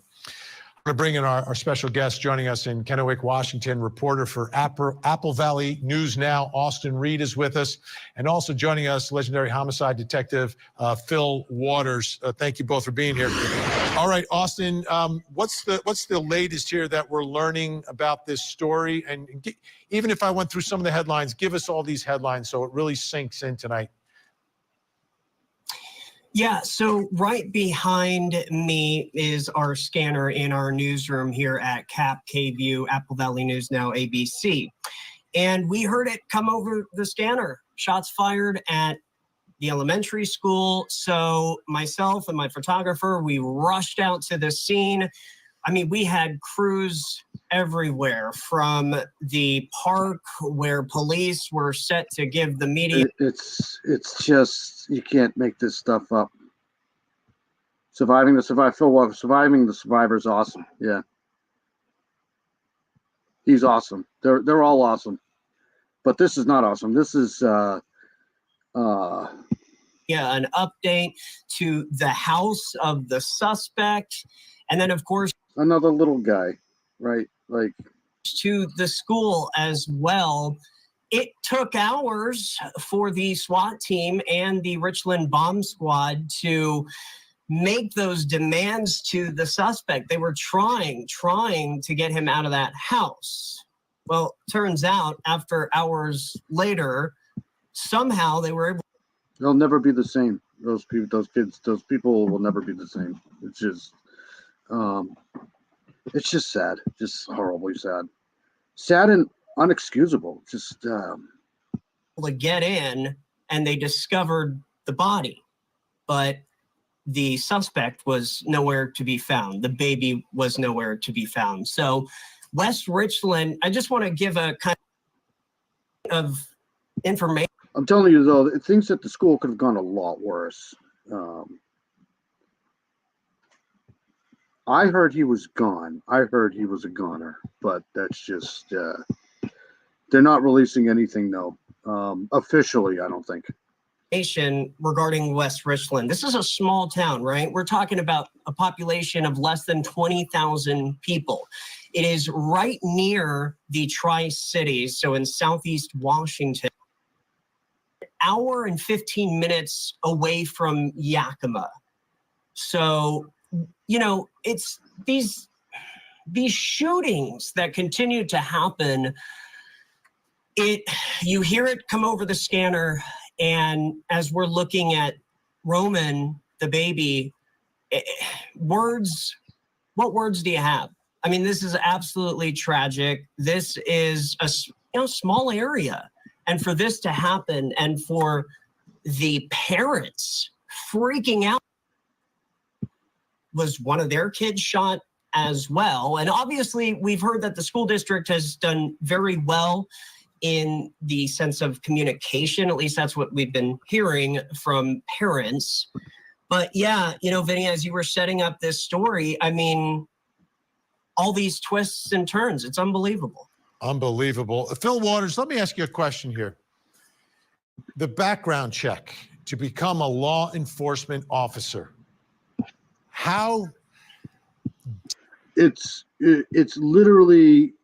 We're going to bring in our special guest joining us in Kennewick, Washington, reporter for Apple Valley News Now, Austin Reed is with us, and also joining us, legendary homicide detective Phil Waters. Thank you both for being here. All right, Austin, what's the latest here that we're learning about this story? And even if I went through some of the headlines, give us all these headlines so it really sinks in tonight. Yeah, so right behind me is our scanner in our newsroom here at CAP, KView, Apple Valley News Now, ABC. And we heard it come over the scanner. Shots fired at the elementary school. So myself and my photographer, we rushed out to the scene. I mean, we had crews everywhere, from the park where police were set to give the media. It's just, you can't make this stuff up. Surviving the survivor's awesome. Yeah, he's awesome. They're all awesome, but this is not awesome. This is an update to the house of the suspect, and then of course another little guy, right? Like, to the school as well. It took hours for the SWAT team and the Richland bomb squad to make those demands to the suspect. They were trying to get him out of that house. Well, turns out after hours later, somehow they were able. They'll never be the same. Those people will never be the same. It's just sad. Just horribly sad. Sad and unexcusable. Just to get in, and they discovered the body, but the suspect was nowhere to be found. The baby was nowhere to be found. So West Richland, I just want to give a kind of information. I'm telling you, though, things at the school could have gone a lot worse. I heard he was gone. I heard he was a goner, but that's just they're not releasing anything though. Officially, I don't think. Regarding West Richland. This is a small town, right? We're talking about a population of less than 20,000 people. It is right near the Tri-Cities, so in southeast Washington. Hour and 15 minutes away from Yakima. So, you know, it's these shootings that continue to happen. You hear it come over the scanner. And as we're looking at Roman, the baby, what words do you have? I mean, this is absolutely tragic. This is a small area. And for this to happen and for the parents freaking out, was one of their kids shot as well? And obviously, we've heard that the school district has done very well in the sense of communication. At least that's what we've been hearing from parents. But yeah, you know, Vinny, as you were setting up this story, I mean, all these twists and turns, it's unbelievable. Unbelievable. Phil Waters, let me ask you a question here. The background check to become a law enforcement officer, how? It's literally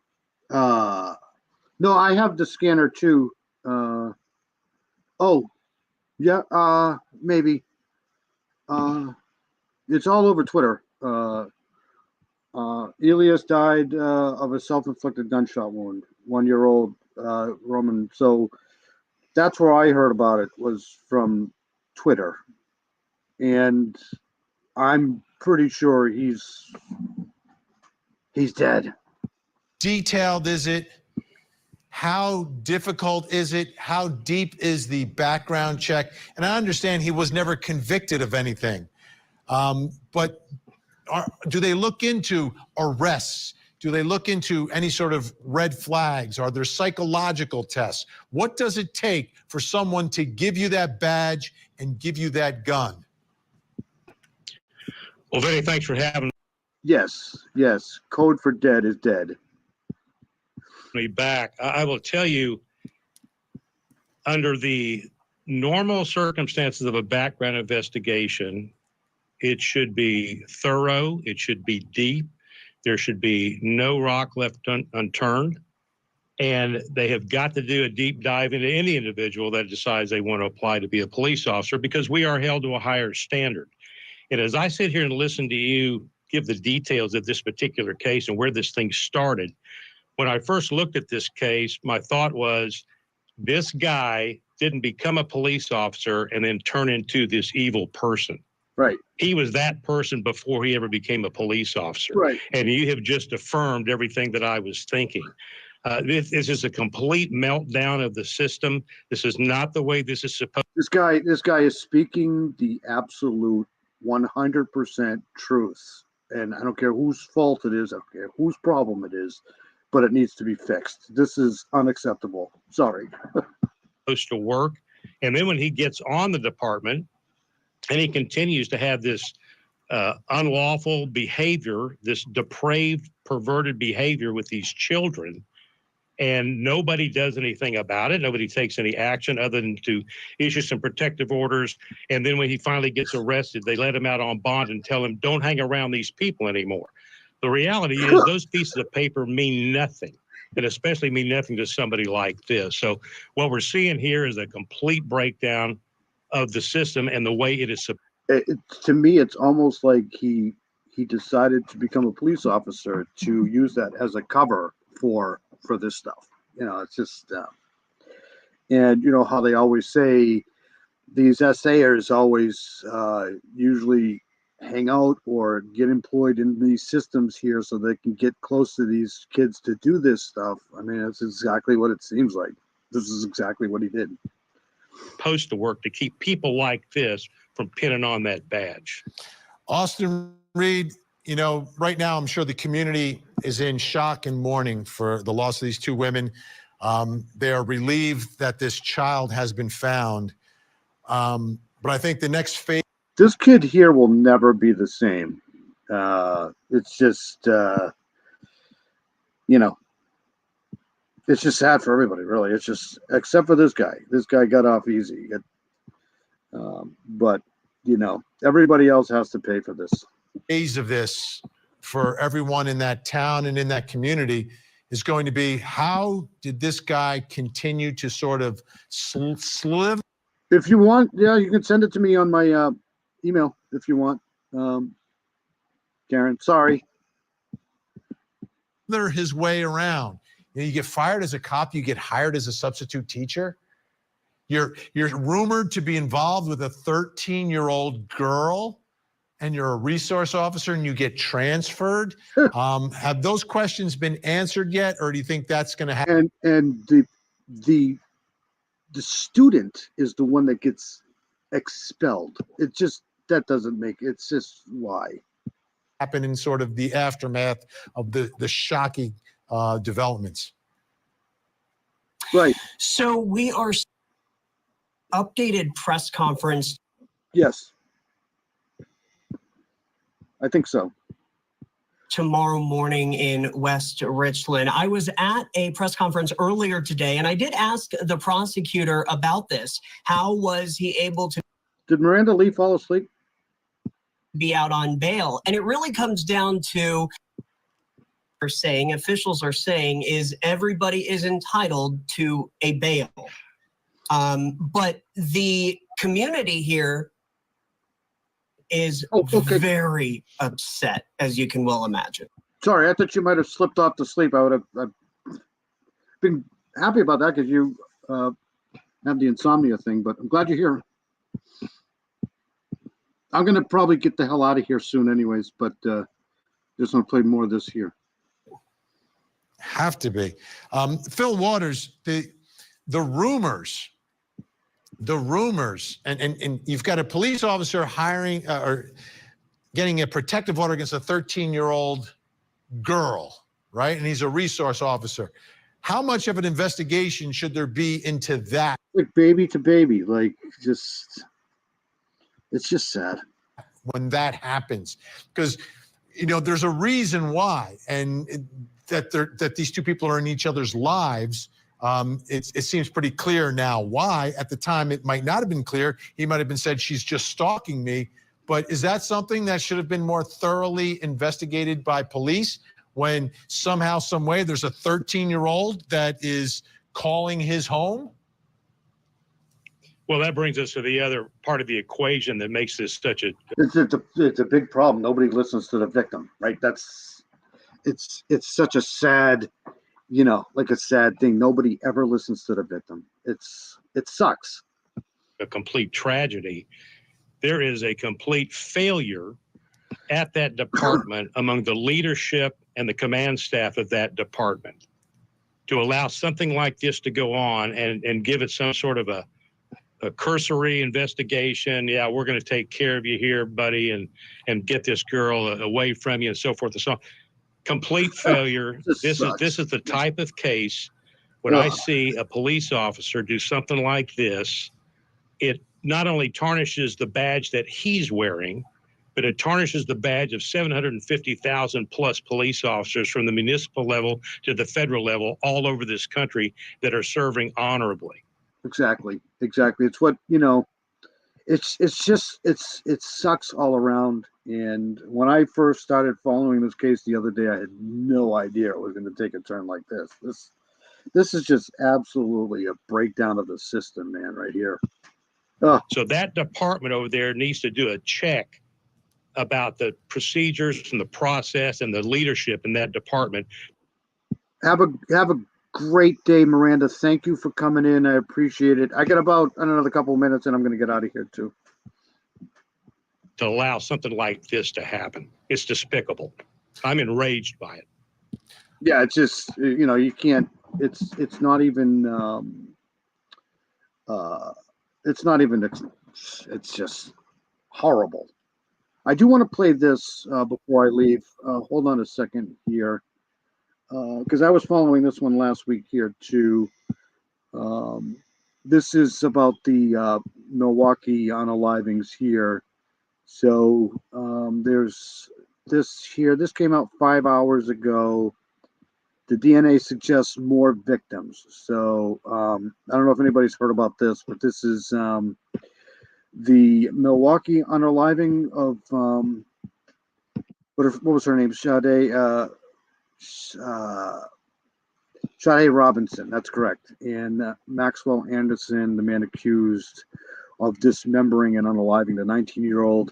no, I have the scanner too. Oh, yeah, maybe. It's all over Twitter. Elias died of a self-inflicted gunshot wound. 1-year-old Roman. So that's where I heard about it, was from Twitter, and I'm pretty sure he's dead. Detailed is it? How difficult is it? How deep is the background check? And I understand he was never convicted of anything. But do they look into arrests? Do they look into any sort of red flags? Are there psychological tests? What does it take for someone to give you that badge and give you that gun? Well, Vinny, thanks for having Yes. Code for dead is dead. me back. I will tell you, under the normal circumstances of a background investigation, it should be thorough, it should be deep, there should be no rock left unturned, and they have got to do a deep dive into any individual that decides they want to apply to be a police officer, because we are held to a higher standard. And as I sit here and listen to you give the details of this particular case and where this thing started, when I first looked at this case, my thought was, this guy didn't become a police officer and then turn into this evil person. Right. He was that person before he ever became a police officer. Right. And you have just affirmed everything that I was thinking. This is a complete meltdown of the system. This is not the way this is supposed. This guy is speaking the absolute 100% truth, and I don't care whose fault it is. I don't care whose problem it is, but it needs to be fixed. This is unacceptable. Sorry. Supposed to work. And then when he gets on the department and he continues to have this unlawful behavior, this depraved, perverted behavior with these children, and nobody does anything about it. Nobody takes any action other than to issue some protective orders. And then when he finally gets arrested, they let him out on bond and tell him, don't hang around these people anymore. The reality is those pieces of paper mean nothing, and especially mean nothing to somebody like this. So what we're seeing here is a complete breakdown of the system and the way it is. To me, it's almost like he decided to become a police officer to use that as a cover for this stuff. You know, it's just, and you know how they always say these essayers always usually hang out or get employed in these systems here so they can get close to these kids to do this stuff. I mean, that's exactly what it seems like. This is exactly what he did. Supposed to work to keep people like this from pinning on that badge. Austin Reed, you know, right now I'm sure the community is in shock and mourning for the loss of these two women. They are relieved that this child has been found. But I think the next phase. This kid here will never be the same. It's just, you know, it's just sad for everybody, really. It's just, except for this guy. This guy got off easy. But, you know, everybody else has to pay for this. Days of this for everyone in that town and in that community is going to be, how did this guy continue to sort of slither? If you want, yeah, you can send it to me on my email if you want. Karen, sorry. His way around. You know, you get fired as a cop, you get hired as a substitute teacher. You're rumored to be involved with a 13-year-old girl, and you're a resource officer and you get transferred. Have those questions been answered yet, or do you think that's going to happen? And the student is the one that gets expelled. It just, that doesn't make, it's just why. Happen in sort of the aftermath of the shocking developments. Right. So we are updated press conference. Yes. I think so. Tomorrow morning in West Richland. I was at a press conference earlier today, and I did ask the prosecutor about this. How was he able to? Did Miranda Lee fall asleep? Be out on bail? And it really comes down to, officials are saying, is everybody is entitled to a bail. But the community here is very upset, as you can well imagine. Sorry, I thought you might have slipped off to sleep. I would have been happy about that because you have the insomnia thing, but I'm glad you're here. I'm going to probably get the hell out of here soon anyways, but just want to play more of this here. Have to be. Phil Waters, the rumors, and you've got a police officer hiring or getting a protective order against a 13-year-old girl, right? And he's a resource officer. How much of an investigation should there be into that? Like baby to baby, like just, it's just sad. When that happens, because, you know, there's a reason why, and that these two people are in each other's lives. It seems pretty clear now why. At the time, it might not have been clear. He might have been said, she's just stalking me. But is that something that should have been more thoroughly investigated by police when somehow, some way, there's a 13-year-old that is calling his home? Well, that brings us to the other part of the equation that makes this such a... It's a big problem. Nobody listens to the victim, right? It's such a sad, you know, like a sad thing. Nobody ever listens to the victim. It sucks. A complete tragedy. There is a complete failure at that department among the leadership and the command staff of that department to allow something like this to go on and give it some sort of a cursory investigation. Yeah, we're going to take care of you here, buddy, and get this girl away from you and so forth and so on. Complete failure. This is the type of case when I see a police officer do something like this, it not only tarnishes the badge that he's wearing, but it tarnishes the badge of 750,000 plus police officers from the municipal level to the federal level all over this country that are serving honorably. Exactly. It's what, you know, it sucks all around. And when I first started following this case the other day, I had no idea it was going to take a turn like this. This is just absolutely a breakdown of the system, man, right here. So that department over there needs to do a check about the procedures and the process and the leadership in that department. Have a great day, Miranda. Thank you for coming in. I appreciate it. I got about another couple of minutes and I'm going to get out of here too. To allow something like this to happen. It's despicable. I'm enraged by it. Yeah, it's just, you know, you can't, it's not even, it's just horrible. I do want to play this before I leave. Hold on a second here. Because I was following this one last week here too. This is about the Milwaukee unalivings here. So there's this here. This came out 5 hours ago. The DNA suggests more victims. So I don't know if anybody's heard about this, but this is the Milwaukee unaliving of what was her name? Sade Robinson. That's correct. And Maxwell Anderson, the man accused of dismembering and unaliving the 19-year-old.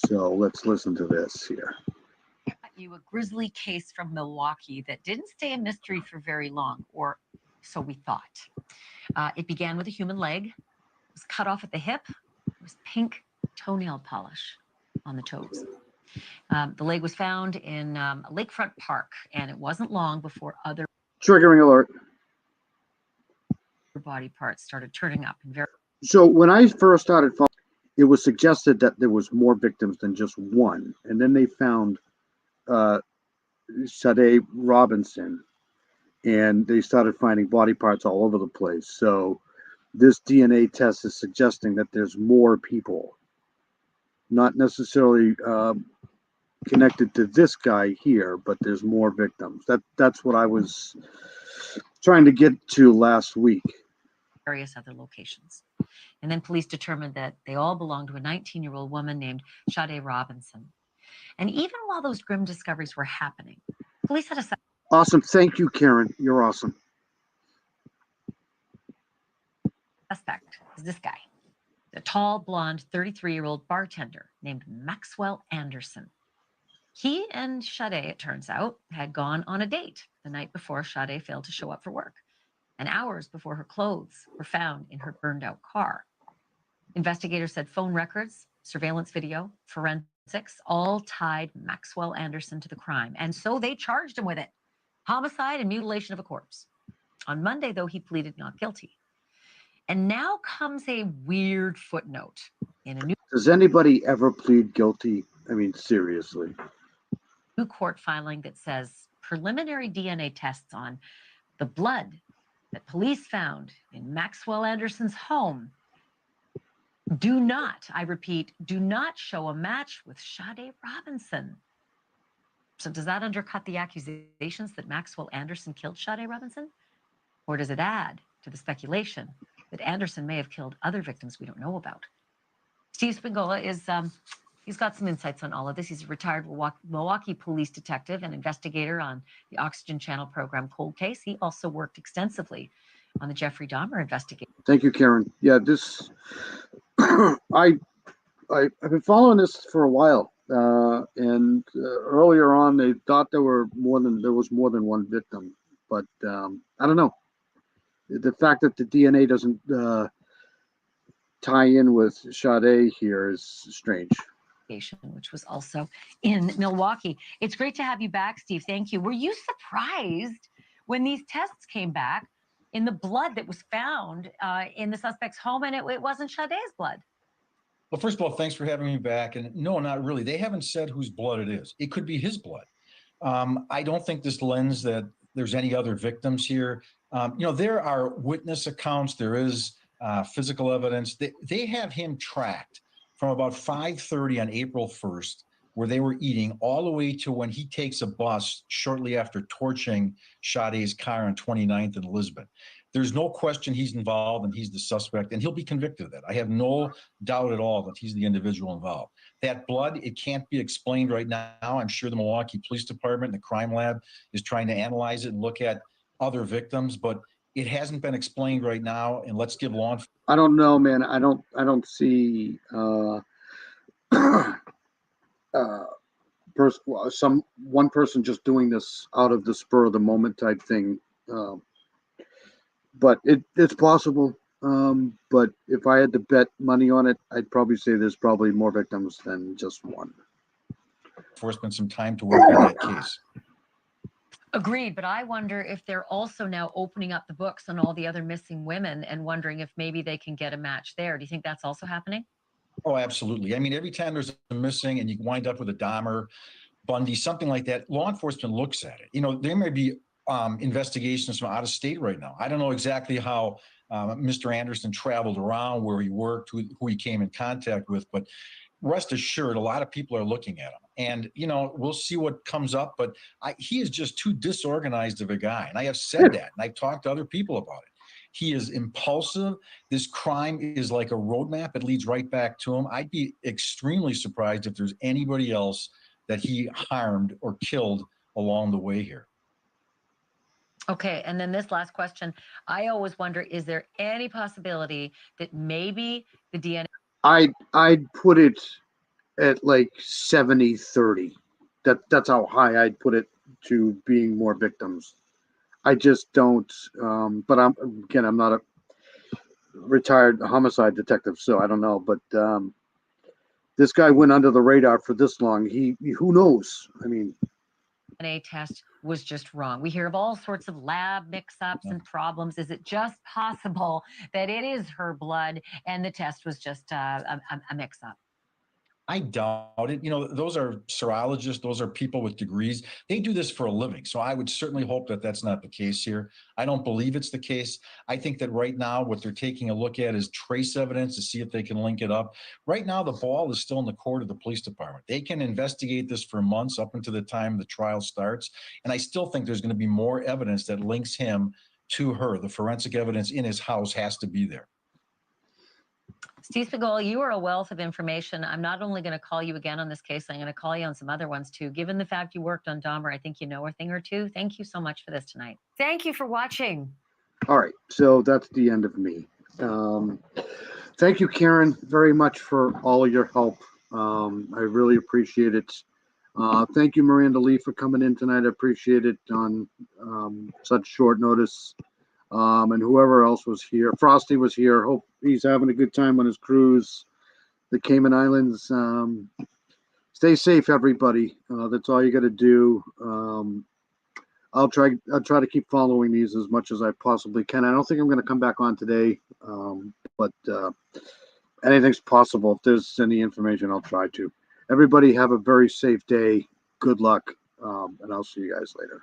So let's listen to this here. You a grisly case from Milwaukee that didn't stay a mystery for very long, or so we thought. It began with a human leg. It was cut off at the hip. There was pink toenail polish on the toes. The leg was found in a lakefront park, and it wasn't long before other Triggering alert. body parts started turning up. So when I first started following, it was suggested that there was more victims than just one, and then they found Sade Robinson, and they started finding body parts all over the place. So this DNA test is suggesting that there's more people, not necessarily connected to this guy here, but there's more victims. That's what I was trying to get to last week. Various other locations. And then police determined that they all belonged to a 19-year-old woman named Sade Robinson. And even while those grim discoveries were happening, police had a Awesome. Thank you, Karen. You're awesome. suspect. Is this guy, the tall, blonde, 33-year-old bartender named Maxwell Anderson. He and Sade, it turns out, had gone on a date the night before Sade failed to show up for work, and hours before her clothes were found in her burned-out car. Investigators said phone records, surveillance video, forensics all tied Maxwell Anderson to the crime, and so they charged him with it. Homicide and mutilation of a corpse. On Monday, though, he pleaded not guilty. And now comes a weird footnote in a new Does anybody ever plead guilty? I mean, seriously. court filing that says preliminary DNA tests on the blood that police found in Maxwell Anderson's home do not, I repeat, do not show a match with Sade Robinson. So does that undercut the accusations that Maxwell Anderson killed Sade Robinson? Or does it add to the speculation that Anderson may have killed other victims we don't know about? Steve Spingola is, he's got some insights on all of this. He's a retired Milwaukee police detective and investigator on the Oxygen Channel program Cold Case. He also worked extensively on the Jeffrey Dahmer investigation. Thank you, Karen. Yeah, this I've been following this for a while, and earlier on they thought there was more than one victim, but I don't know. The fact that the DNA doesn't tie in with Sade here is strange. Which was also in Milwaukee. It's great to have you back, Steve. Thank you. Were you surprised when these tests came back in the blood that was found in the suspect's home, and it wasn't Sade's blood? Well, first of all, thanks for having me back. And no, not really. They haven't said whose blood it is. It could be his blood. I don't think this lends that there's any other victims here. There are witness accounts. There is physical evidence. They have him tracked from about 5:30 on April 1st, where they were eating, all the way to when he takes a bus shortly after torching Sade's car on 29th and Lisbon. There's no question he's involved and he's the suspect, and he'll be convicted of that. I have no doubt at all that he's the individual involved. That blood, it can't be explained right now. I'm sure the Milwaukee Police Department and the crime lab is trying to analyze it and look at other victims, but it hasn't been explained right now. And let's give law enforcement. I don't know, man. I don't see one person just doing this out of the spur of the moment type thing. But it's possible. But if I had to bet money on it, I'd probably say there's probably more victims than just one. Enforcement some time to work on that case. Agreed, but I wonder if they're also now opening up the books on all the other missing women and wondering if maybe they can get a match there. Do you think that's also happening? Oh, absolutely. I mean, every time there's a missing and you wind up with a Dahmer, Bundy, something like that, law enforcement looks at it. There may be investigations from out of state right now. I don't know exactly how Mr. Anderson traveled around, where he worked, who he came in contact with, but rest assured, a lot of people are looking at him. And, you know, we'll see what comes up. But he is just too disorganized of a guy. And I have said that. And I've talked to other people about it. He is impulsive. This crime is like a roadmap. It leads right back to him. I'd be extremely surprised if there's anybody else that he harmed or killed along the way here. Okay, and then this last question. I always wonder, is there any possibility that maybe the DNA... I'd put it at like 70-30. That's how high I'd put it to being more victims. I just don't. But I'm not a retired homicide detective, so I don't know. But this guy went under the radar for this long. Who knows? I mean, DNA test was just wrong. We hear of all sorts of lab mix-ups and problems. Is it just possible that it is her blood and the test was just a mix-up? I doubt it. You know, those are serologists. Those are people with degrees. They do this for a living. So I would certainly hope that that's not the case here. I don't believe it's the case. I think that right now what they're taking a look at is trace evidence to see if they can link it up. Right now, the ball is still in the court of the police department. They can investigate this for months up until the time the trial starts. And I still think there's going to be more evidence that links him to her. The forensic evidence in his house has to be there. Steve Spiegel, you are a wealth of information. I'm not only going to call you again on this case, I'm going to call you on some other ones too. Given the fact you worked on Dahmer, I think you know a thing or two. Thank you so much for this tonight. Thank you for watching. all right. So that's the end of me. Thank you, Karen, very much for all of your help. I really appreciate it. Thank you, Miranda Lee, for coming in tonight. I appreciate it on such short notice. And whoever else was here. Frosty was here. Hope he's having a good time on his cruise. The Cayman Islands. Stay safe, everybody. That's all you got to do. I'll try to keep following these as much as I possibly can. I don't think I'm going to come back on today, but anything's possible. If there's any information, I'll try to. Everybody have a very safe day. Good luck, and I'll see you guys later.